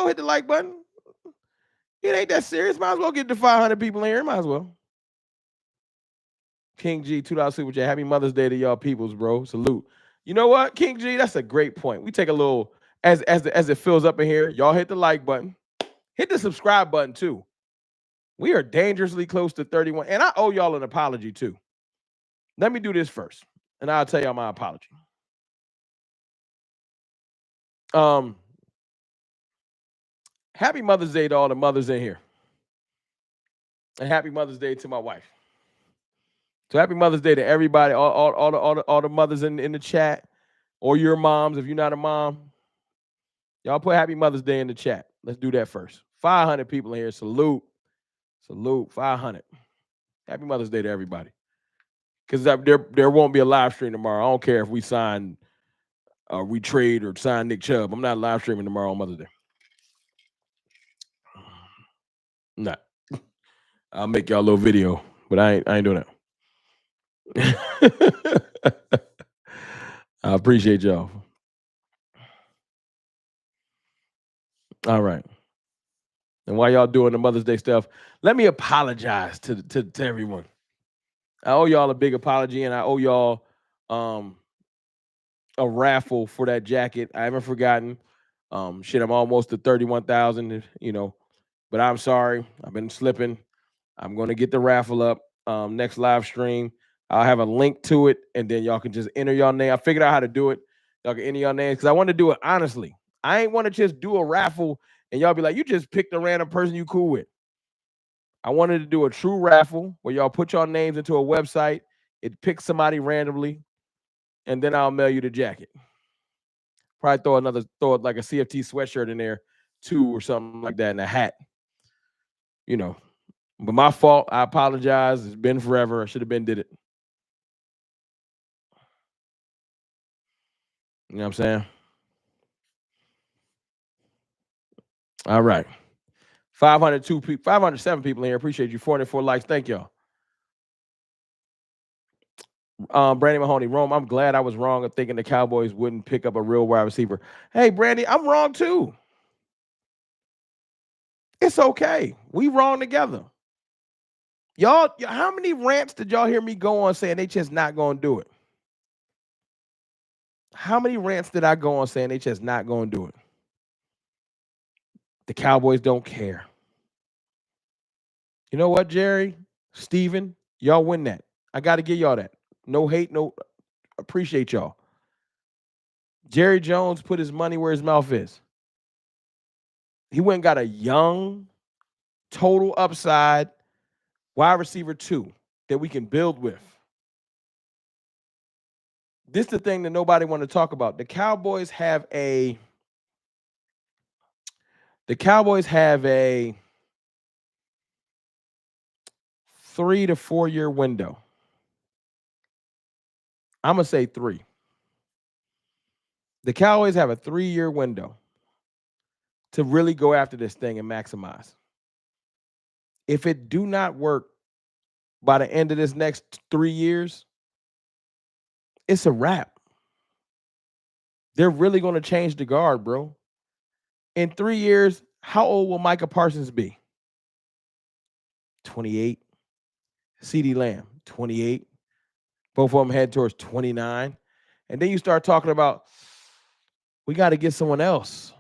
hit the like button. It ain't that serious. Might as well get to 500 people in here. Might as well. King G, $2 super chat. Happy Mother's Day to y'all peoples, bro. Salute. You know what, King G? That's a great point. We take a little as it fills up in here. Y'all hit the like button. Hit the subscribe button too. We are dangerously close to 31, and I owe y'all an apology too. Let me do this first, and I'll tell y'all my apology. Happy Mother's Day to all the mothers in here. And happy Mother's Day to my wife. So happy Mother's Day to everybody, all the mothers in the chat, or your moms if you're not a mom. Y'all put happy Mother's Day in the chat. Let's do that first. 500 people in here. Salute. 500. Happy Mother's Day to everybody. Because there won't be a live stream tomorrow. I don't care if we sign we trade or sign Nick Chubb. I'm not live streaming tomorrow on Mother's Day. Nah. I'll make y'all a little video, but I ain't doing that. I appreciate y'all. All right. And while y'all doing the Mother's Day stuff, let me apologize to everyone. I owe y'all a big apology, and I owe y'all a raffle for that jacket. I haven't forgotten. I'm almost to 31,000, but I'm sorry. I've been slipping. I'm going to get the raffle up next live stream. I'll have a link to it, and then y'all can just enter your name. I figured out how to do it. Y'all can enter your names because I want to do it honestly. I ain't want to just do a raffle and y'all be like, you just picked a random person you cool with. I wanted to do a true raffle where y'all put your names into a website. It picks somebody randomly, and then I'll mail you the jacket. Probably throw like a CFT sweatshirt in there too, or something like that, and a hat. But my fault. I apologize. It's been forever. I should have did it. You know what I'm saying? All right. 507 people in here. Appreciate you. 404 likes. Thank y'all. Brandy Mahoney, Rome, I'm glad I was wrong of thinking the Cowboys wouldn't pick up a real wide receiver. Hey, Brandy, I'm wrong too. It's okay. We wrong together. Y'all, how many rants did y'all hear me go on saying they just not going to do it? How many rants did I go on saying they just not going to do it? The Cowboys don't care. You know what, Jerry, Steven, y'all win that. I got to give y'all that. No hate, no appreciate y'all. Jerry Jones put his money where his mouth is. He went and got a young, total upside wide receiver 2 that we can build with. This is the thing that nobody want to talk about. The Cowboys have a 3 to 4 year window. I'm going to say 3. The Cowboys have a 3-year window to really go after this thing and maximize. If it do not work by the end of this next 3 years, it's a wrap. They're really going to change the guard, bro. In 3 years, how old will Micah Parsons be? 28. CeeDee Lamb, 28. Both of them head towards 29. And then you start talking about, we got to get someone else.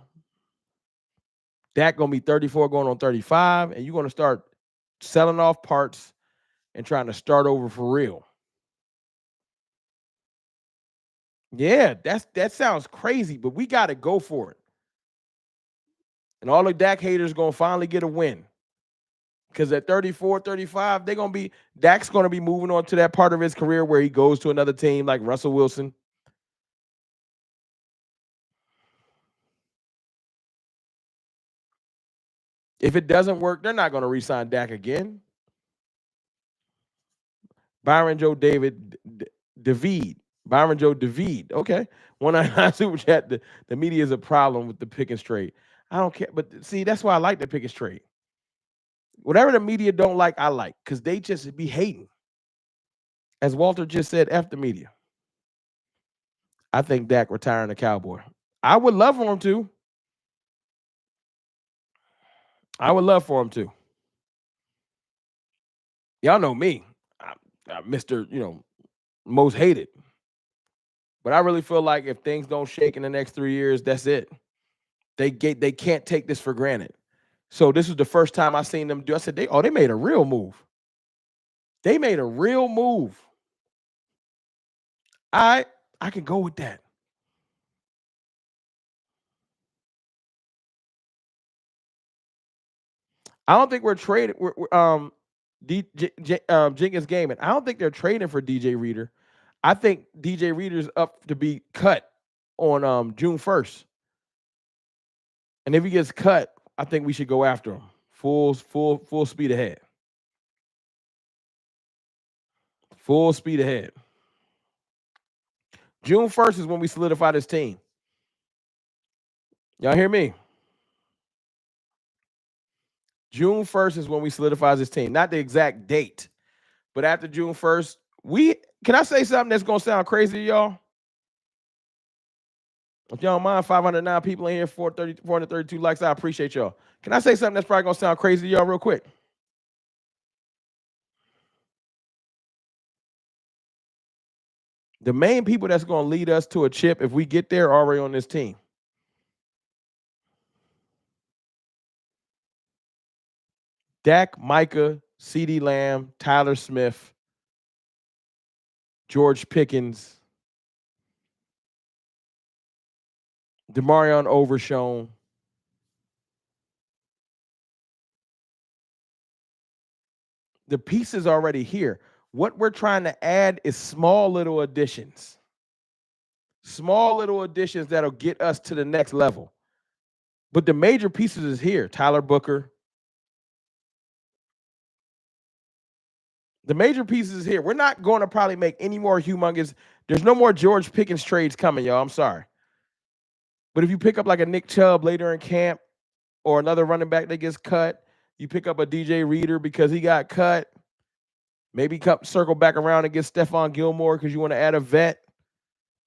Dak going to be 34 going on 35, and you're going to start selling off parts and trying to start over for real. Yeah, that sounds crazy, but we got to go for it. And all the Dak haters going to finally get a win. Because at 34, 35, Dak's going to be moving on to that part of his career where he goes to another team like Russell Wilson. If it doesn't work, they're not going to re-sign Dak again. Byron Joe David David. Byron Joe David. Okay. When I super chat, the media is a problem with the Pickens trade. I don't care. But see, that's why I like the Pickens trade. Whatever the media don't like, I like. Because they just be hating. As Walter just said, F the media. I think Dak retiring a Cowboy. I would love for him to. Y'all know me. I'm Mr. Most hated. But I really feel like if things don't shake in the next 3 years, that's it. They can't take this for granted. So this was the first time I seen them do. I said, they made a real move. They made a real move. I can go with that. I don't think we're trading. Jenkins Gaming. I don't think they're trading for DJ Reader. I think DJ Reader's up to be cut on June 1st. And if he gets cut, I think we should go after him. Full speed ahead. Full speed ahead. June 1st is when we solidify this team. Y'all hear me? June 1st is when we solidify this team. Not the exact date, but after June 1st, can I say something that's gonna sound crazy to y'all? If y'all don't mind, 509 people in here, 432 likes. I appreciate y'all. Can I say something that's probably gonna sound crazy to y'all real quick? The main people that's gonna lead us to a chip, if we get there, are already on this team. Dak, Micah, CeeDee Lamb, Tyler Smith, George Pickens, DeMarion Overshown. The pieces already here. What we're trying to add is small little additions. Small little additions that'll get us to the next level. But the major pieces is here. Tyler Booker. The major pieces is here. We're not going to probably make any more humongous. There's no more George Pickens trades coming, y'all. I'm sorry. But if you pick up like a Nick Chubb later in camp or another running back that gets cut, you pick up a DJ Reader because he got cut. Maybe circle back around and get Stephon Gilmore because you want to add a vet.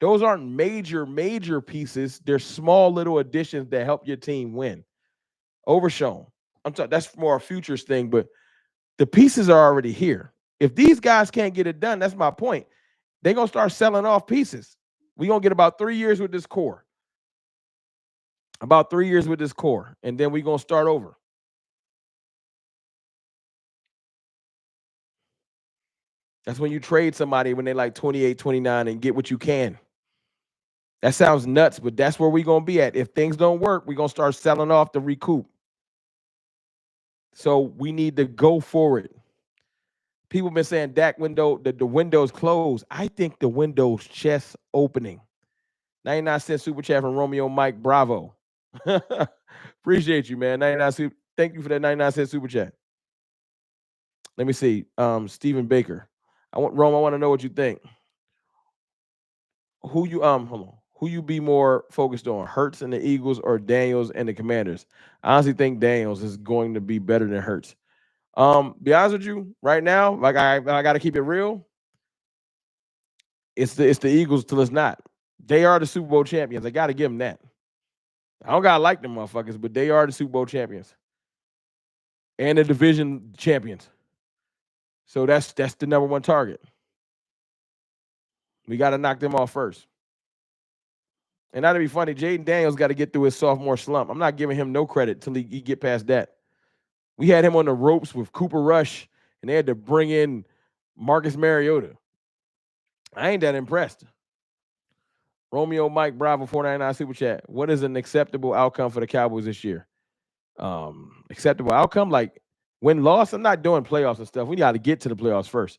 Those aren't major pieces. They're small little additions that help your team win. Overshown. That's more a futures thing, but the pieces are already here. If these guys can't get it done, that's my point. They're going to start selling off pieces. We're going to get about 3 years with this core. About 3 years with this core, and then we're going to start over. That's when you trade somebody when they're like 28, 29 and get what you can. That sounds nuts, but that's where we're going to be at. If things don't work, we're going to start selling off to recoup. So we need to go forward. People have been saying Dak window, the window's closed. I think the window's just opening. 99-cent super chat from Romeo Mike Bravo. Appreciate you, man. 99. Thank you for that 99-cent super chat. Let me see. Stephen Baker. I want to know what you think. Hold on. Who you be more focused on, Hurts and the Eagles or Daniels and the Commanders? I honestly think Daniels is going to be better than Hurts. Be honest with you, right now, like I got to keep it real. It's the Eagles till it's not. They are the Super Bowl champions. I got to give them that. I don't gotta like them motherfuckers, but they are the Super Bowl champions and the division champions. So that's the number one target. We got to knock them off first. And that'd be funny. Jaden Daniels got to get through his sophomore slump. I'm not giving him no credit till he get past that. We had him on the ropes with Cooper Rush, and they had to bring in Marcus Mariota. I ain't that impressed. Romeo Mike Bravo 499 super chat. What is an acceptable outcome for the Cowboys this year? Acceptable outcome like win-loss. I'm not doing playoffs and stuff. We got to get to the playoffs first.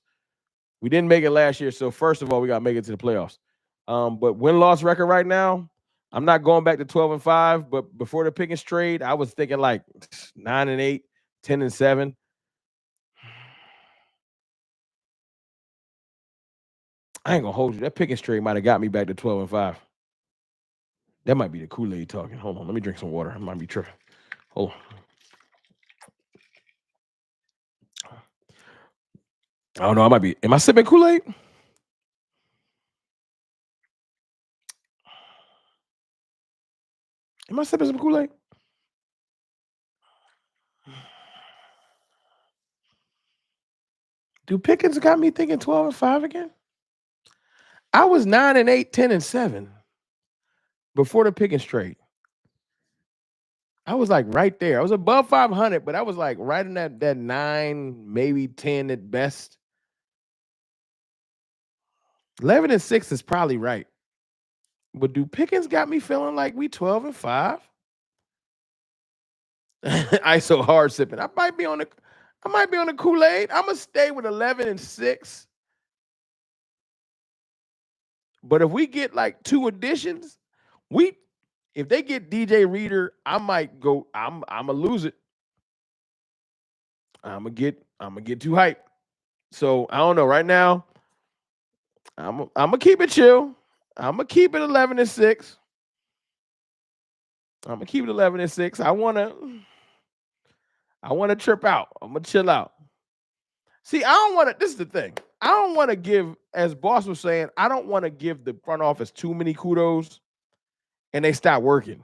We didn't make it last year, so first of all, we got to make it to the playoffs. But win-loss record right now, I'm not going back to 12-5. But before the Pickens trade, I was thinking like 9-8, 10-7. I ain't gonna hold you. That Pickens trade might have got me back to 12-5. That might be the Kool-Aid talking. Hold on, let me drink some water. I might be tripping. Hold on. I don't know. I might be. Am I sipping Kool-Aid? Am I sipping some Kool-Aid? Do Pickens got me thinking 12-5 again? I was 9-8, 10-7 before the Pickens trade. I was like right there. I was above 500, but I was like right in that 9, maybe 10 at best. 11-6 is probably right. But do Pickens got me feeling like we 12-5? ISO hard sipping. I might be on the Kool-Aid. I'm gonna stay with 11-6. But if we get like 2 additions, we if they get DJ Reader, I might go. I'm gonna lose it. I'm gonna get too hyped. So I don't know. Right now, I'm gonna keep it chill. I'm gonna keep it 11-6. I'm gonna keep it 11-6. I wanna trip out. I'm gonna chill out. See, I don't want to. This is the thing. I don't want to give, as Boss was saying, I don't want to give the front office too many kudos and they stop working.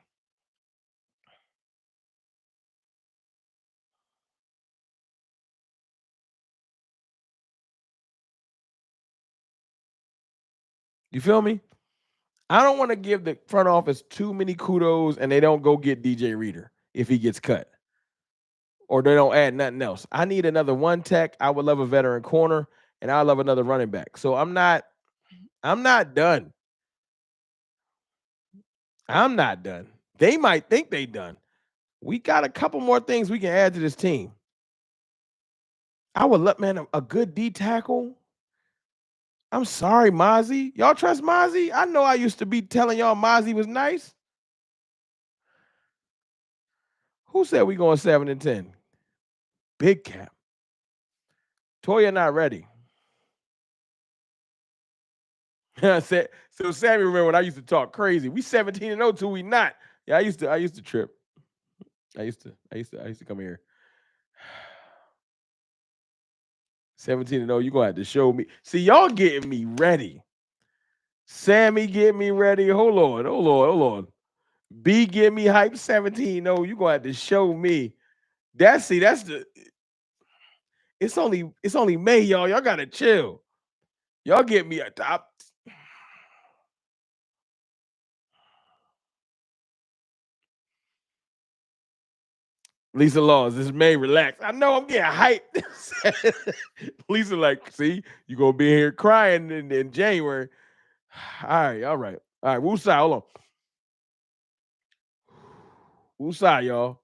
You feel me? I don't want to give the front office too many kudos and they don't go get DJ Reader if he gets cut or they don't add nothing else. I need another one tech. I would love a veteran corner and I love another running back. So I'm not done. I'm not done. They might think they done. We got a couple more things we can add to this team. I would love, man, a good D tackle. I'm sorry, Mozzie. Y'all trust Mozzie? I know I used to be telling y'all Mozzie was nice. Who said we going 7-10? Big cap. Toya not ready. So Sammy, remember when I used to talk crazy? We 17-0 till we not. Yeah, I used to trip. I used to come here. 17-0, you gonna have to show me. See, y'all getting me ready. Sammy get me ready. Hold on. B get me hype 17-0. You gonna have to show me. That's the it's only May, y'all. Y'all gotta chill. Y'all get me a top. Lisa Laws, this is May. Relax. I know I'm getting hyped. Lisa, like, see, you gonna be here crying in January. All right. Woosai, hold on. Woosai, y'all.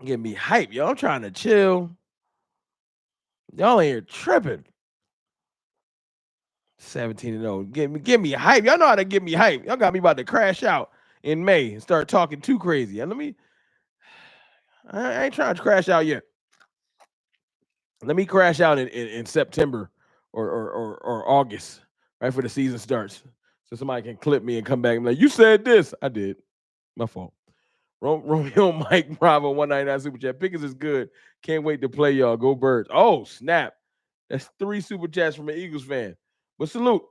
Get me hype, y'all. I'm trying to chill. Y'all ain't here tripping. 17-0. Give me hype. Y'all know how to give me hype. Y'all got me about to crash out in May and start talking too crazy. And I ain't trying to crash out yet. Let me crash out in September or August, right before the season starts. So somebody can clip me and come back and be like, you said this. I did. My fault. Romeo Mike Bravo 199 Super Chat. Pickens is good. Can't wait to play y'all. Go Birds. Oh, snap. That's 3 Super Chats from an Eagles fan. But salute.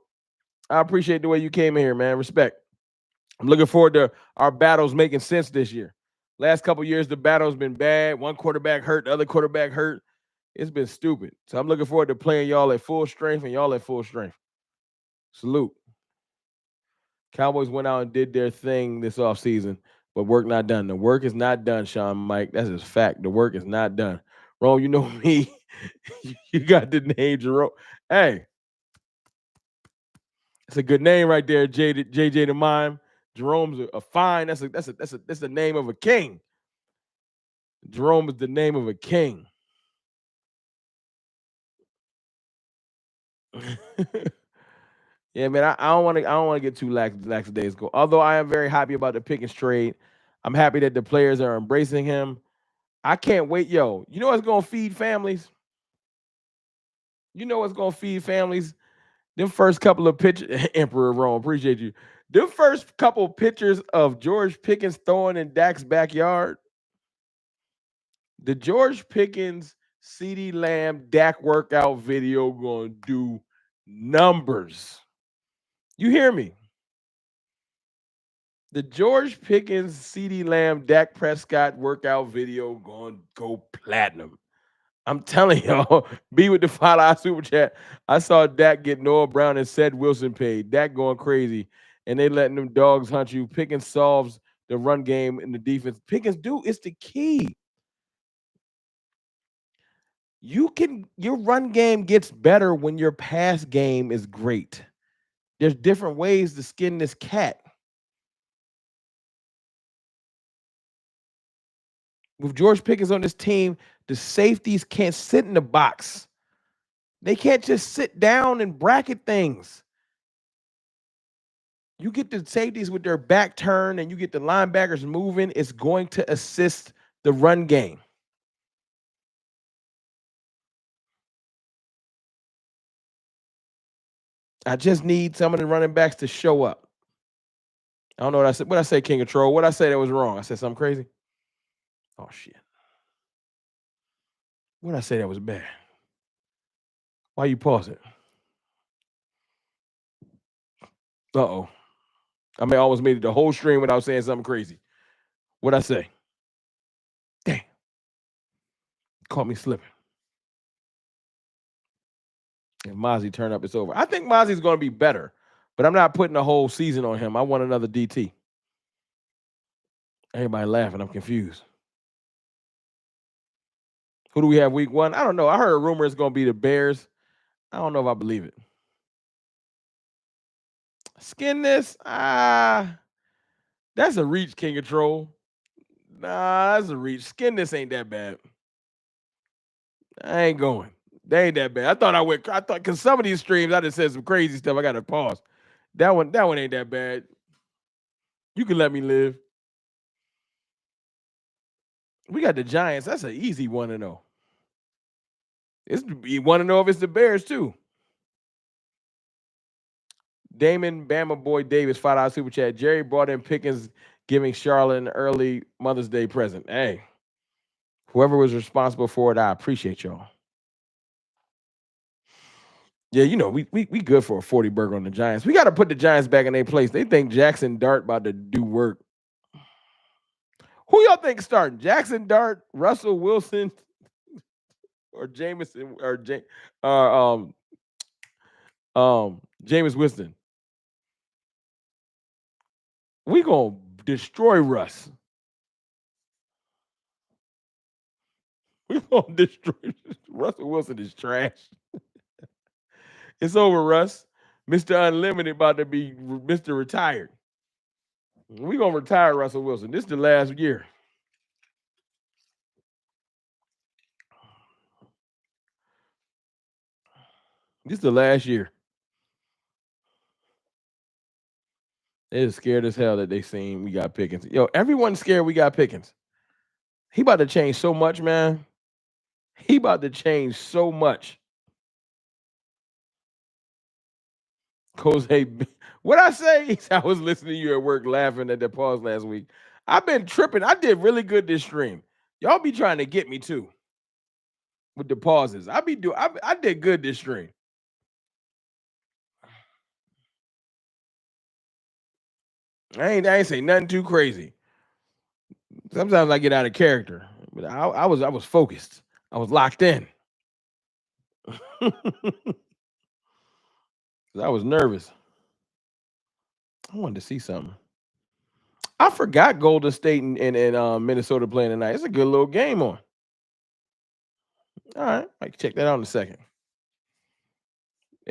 I appreciate the way you came in here, man. Respect. I'm looking forward to our battles making sense this year. Last couple years, the battle's been bad. One quarterback hurt, the other quarterback hurt. It's been stupid. So I'm looking forward to playing y'all at full strength and y'all at full strength. Salute. Cowboys went out and did their thing this offseason, but work not done. The work is not done, Sean Mike. That's a fact. The work is not done. Ron, you know me. You got the name Jerome. Hey, it's a good name right there, JJ the Mime. Jerome's a fine. That's the name of a king. Jerome is the name of a king. Yeah, man. I don't want to get too lackadaisical. Although I am very happy about the Pickens trade. I'm happy that the players are embracing him. I can't wait, yo. You know what's gonna feed families? You know what's gonna feed families? Them first couple of pictures, Emperor Rome, appreciate you. Them first couple pictures of George Pickens throwing in Dak's backyard. The George Pickens, CeeDee Lamb, Dak workout video gonna do numbers. You hear me? The George Pickens, CeeDee Lamb, Dak Prescott workout video gonna go platinum. I'm telling y'all, be with the $5 super chat. I saw Dak get Noah Brown and said Wilson paid. Dak going crazy, and they letting them dogs hunt you. Pickens solves the run game and the defense. Pickens do. It's the key. Your run game gets better when your pass game is great. There's different ways to skin this cat. With George Pickens on this team, the safeties can't sit in the box. They can't just sit down and bracket things. You get the safeties with their back turned and you get the linebackers moving, it's going to assist the run game. I just need some of the running backs to show up. I don't know what I said. What I say, King of Troll? What I say that was wrong? I said something crazy? Oh, shit. What I say that was bad? Why you pause it? Uh-oh. I may almost made it the whole stream without saying something crazy. What'd I say? Damn. Caught me slipping. If Mozzie turn up, it's over. I think Mozzie's going to be better, but I'm not putting the whole season on him. I want another DT. Everybody laughing. I'm confused. Who do we have week 1? I don't know. I heard a rumor it's going to be the Bears. I don't know if I believe it. Skin this? That's a reach, King of Troll. Nah, that's a reach. Skin this ain't that bad. I ain't going. They ain't that bad. I thought because some of these streams I just said some crazy stuff. I got to pause. That one ain't that bad. You can let me live. We got the Giants. That's an easy one to know. You want to know if it's the Bears too. Damon Bama Boy Davis, $5 super chat. Jerry brought in Pickens, giving Charlotte an early Mother's Day present. Hey, whoever was responsible for it, I appreciate y'all. Yeah, you know, we good for a 40 burger on the Giants. We got to put the Giants back in their place. They think Jackson Dart about to do work. Who y'all think starting? Jackson Dart, Russell Wilson, or Jameson, or Jameis Winston? We gonna destroy Russ. We gonna destroy Russell Wilson is trash. It's over, Russ. Mr. Unlimited about to be Mr. Retired. We gonna retire Russell Wilson. This is the last year. This is the last year. They're scared as hell that they seen we got Pickens. Yo, everyone's scared we got Pickens. He about to change so much, man. He about to change so much. Jose, what I say? I was listening to you at work laughing at the pause last week. I've been tripping. I did really good this stream. Y'all be trying to get me too with the pauses. I did good this stream. I ain't say nothing too crazy. Sometimes I get out of character, but I was focused. I was locked in. I was nervous. I wanted to see something. I forgot Golden State and Minnesota playing tonight. It's a good little game on. All right, I can check that out in a second.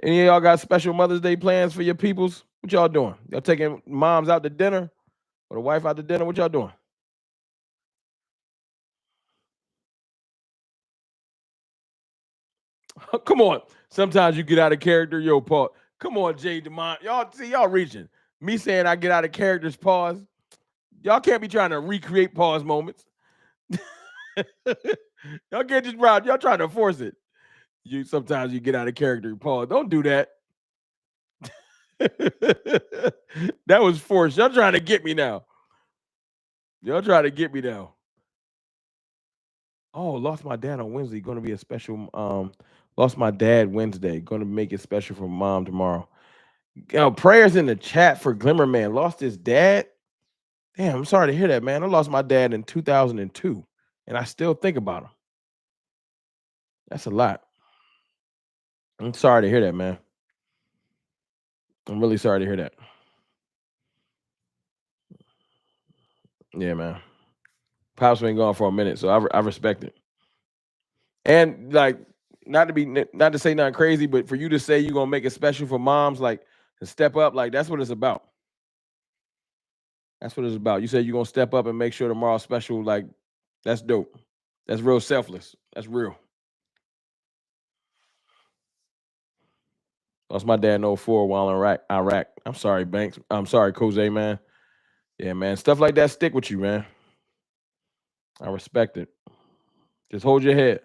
Any of y'all got special Mother's Day plans for your peoples? What y'all doing? Y'all taking moms out to dinner or the wife out to dinner? What y'all doing? Come on. Sometimes you get out of character. Yo, Paul. Come on, Jay DeMont. Y'all reaching. Me saying I get out of characters, pause. Y'all can't be trying to recreate pause moments. Y'all can't just proud. Y'all trying to force it. Sometimes you get out of character, Paul. Don't do that. That was forced. Y'all trying to get me now. Y'all trying to get me now. Oh, lost my dad on Wednesday. Going to be a special. Lost my dad Wednesday. Going to make it special for mom tomorrow. Prayers in the chat for Glimmer Man. Lost his dad. Damn, I'm sorry to hear that, man. I lost my dad in 2002, and I still think about him. That's a lot. I'm sorry to hear that, man. I'm really sorry to hear that. Yeah, man. Pops been gone for a minute, so I respect it. And like, not to say nothing crazy, but for you to say you're gonna make it special for moms, like to step up, like that's what it's about. That's what it's about. You said you're gonna step up and make sure tomorrow's special, like That's dope. That's real selfless. That's real. Lost my dad in '04 while in Iraq. I'm sorry, Banks. I'm sorry, Jose, man. Yeah, man. Stuff like that stick with you, man. I respect it. Just hold your head.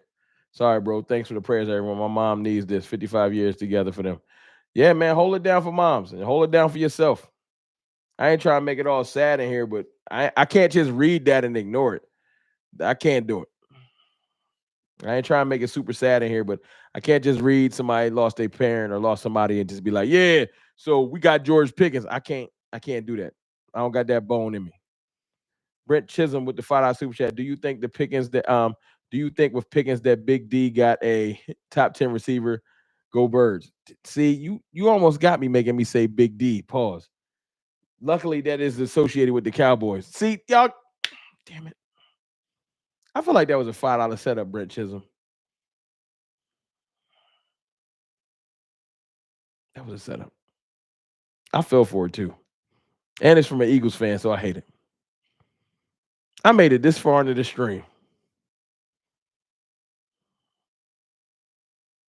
Sorry, bro. Thanks for the prayers, everyone. My mom needs this. 55 years together for them. Yeah, man. Hold it down for moms and hold it down for yourself. I ain't trying to make it all sad in here, but I can't just read that and ignore it. I can't do it. I ain't trying to make it super sad in here, but I can't just read somebody lost their parent or lost somebody and just be like, yeah, so we got George Pickens. I can't do that. I don't got that bone in me. Brent Chisholm with the $5 super chat. Do you think do you think with Pickens that Big D got a top 10 receiver? Go Birds. See, you almost got me making me say Big D. Pause. Luckily, that is associated with the Cowboys. See, y'all, damn it. I feel like that was a $5 setup, Brent Chisholm. That was a setup. I fell for it too. And it's from an Eagles fan, so I hate it. I made it this far into the stream.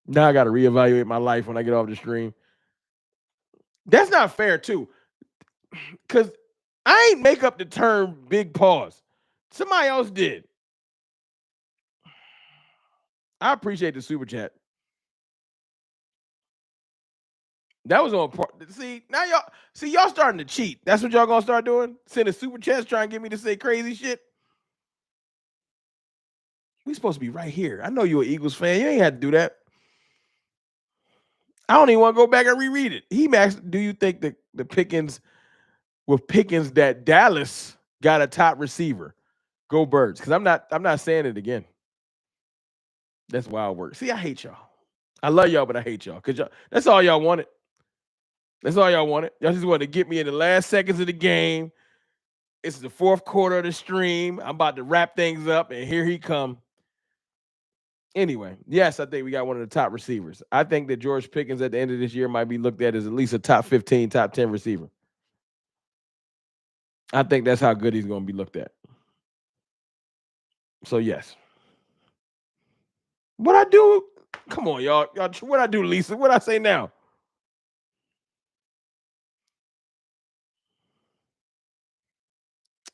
Now I got to reevaluate my life when I get off the stream. That's not fair, too. Because I ain't make up the term big pause. Somebody else did. I appreciate the super chat. That was on part. See, now y'all starting to cheat. That's what y'all gonna start doing? Sending super chats trying to get me to say crazy shit. We supposed to be right here. I know you're an Eagles fan. You ain't had to do that. I don't even want to go back and reread it. He asked, do you think the Pickens that Dallas got a top receiver? Go Birds. Because I'm not saying it again. That's wild work. See, I hate y'all. I love y'all, but I hate y'all. Because that's all y'all wanted. That's all y'all wanted. Y'all just wanted to get me in the last seconds of the game. It's the fourth quarter of the stream. I'm about to wrap things up, and here he come. Anyway, yes, I think we got one of the top receivers. I think that George Pickens at the end of this year might be looked at as least a top 15, top 10 receiver. I think that's how good he's going to be looked at. So, yes. What I do? Come on, y'all. What I do, Lisa? What I say now?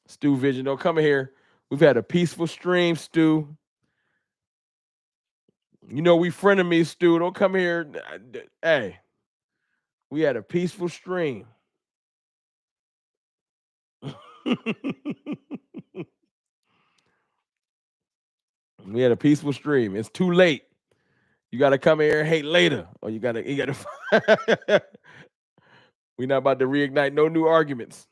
Stu Vision, don't come in here. We've had a peaceful stream, Stu. You know we frenemies, Stu. Don't come here. Hey, we had a peaceful stream. We had a peaceful stream. It's too late. You got to come here and hate later, or you got to. We're not about to reignite no new arguments.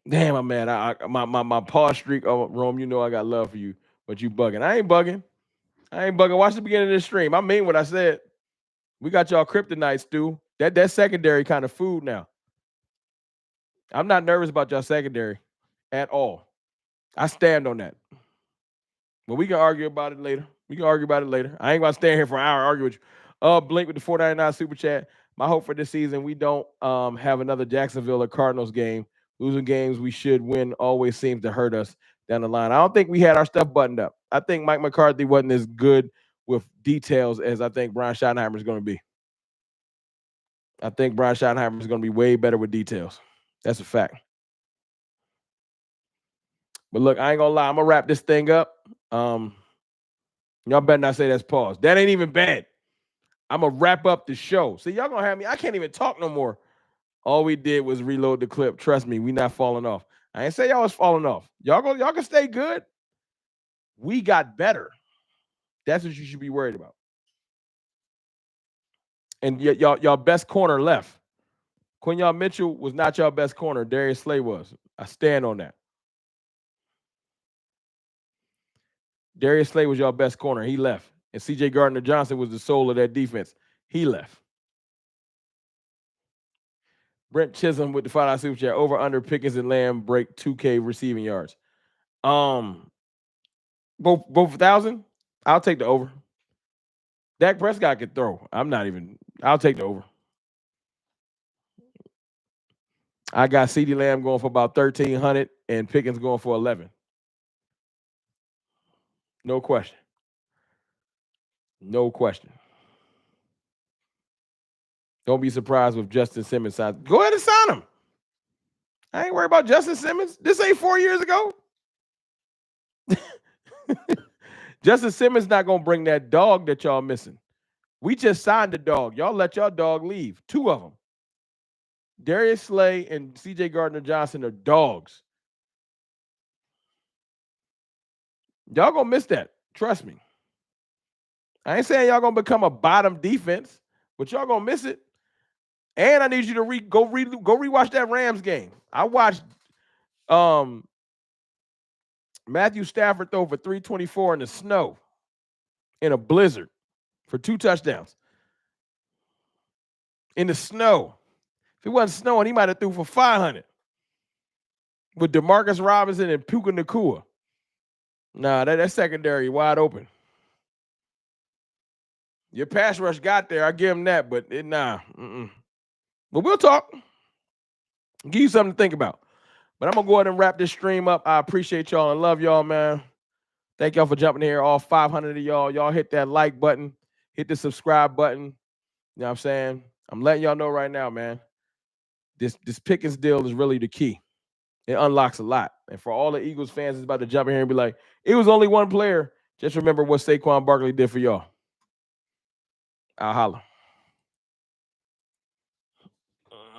Damn, I'm mad. My paw streak. Oh, Rome, you know I got love for you, but you bugging. I ain't bugging. Watch the beginning of the stream. I mean what I said. We got y'all kryptonite, Stu. That secondary kind of food now. I'm not nervous about y'all secondary at all. I stand on that. But we can argue about it later. I ain't gonna stand here for an hour and argue with you. Blink with the $4.99 super chat. My hope for this season, we don't have another Jacksonville or Cardinals game. Losing games we should win always seems to hurt us down the line. I don't think we had our stuff buttoned up. I think Mike McCarthy wasn't as good with details as I think Brian Schottenheimer is going to be. I think Brian Schottenheimer is going to be way better with details. That's a fact. But look, I ain't gonna lie. I'm gonna wrap this thing up. Y'all better not say that's pause. That ain't even bad. I'm gonna wrap up the show. See, y'all gonna have me. I can't even talk no more. All we did was reload the clip. Trust me, we not falling off. I ain't say y'all was falling off. Y'all can stay good. We got better. That's what you should be worried about. And y'all best corner left. Quinyon Mitchell was not y'all best corner. Darius Slay was. I stand on that. Darius Slay was y'all best corner. He left. And C.J. Gardner-Johnson was the soul of that defense. He left. Brent Chisholm with the $5 super chat. Over under Pickens and Lamb break 2K receiving yards. Both 1,000. I'll take the over. Dak Prescott could throw. I'll take the over. I got CeeDee Lamb going for about 1,300 and Pickens going for 11. No question. No question. Don't be surprised with Justin Simmons. Go ahead and sign him. I ain't worried about Justin Simmons. This ain't 4 years ago. Justin Simmons not going to bring that dog that y'all missing. We just signed the dog. Y'all let your dog leave. 2 of them. Darius Slay and C.J. Gardner-Johnson are dogs. Y'all going to miss that. Trust me. I ain't saying y'all going to become a bottom defense, but y'all going to miss it. And I need you to go rewatch that Rams game. I watched Matthew Stafford throw for 324 in the snow in a blizzard for 2 touchdowns. In the snow. If it wasn't snowing, he might have threw for 500 with DeMarcus Robinson and Puka Nacua. Nah, that secondary wide open. Your pass rush got there. I give him that, but nah. But we'll talk. Give you something to think about. But I'm going to go ahead and wrap this stream up. I appreciate y'all and love y'all, man. Thank y'all for jumping here. All 500 of y'all. Y'all hit that like button. Hit the subscribe button. You know what I'm saying? I'm letting y'all know right now, man. This Pickens deal is really the key. It unlocks a lot. And for all the Eagles fans that's about to jump in here and be like, it was only one player. Just remember what Saquon Barkley did for y'all. I'll holla.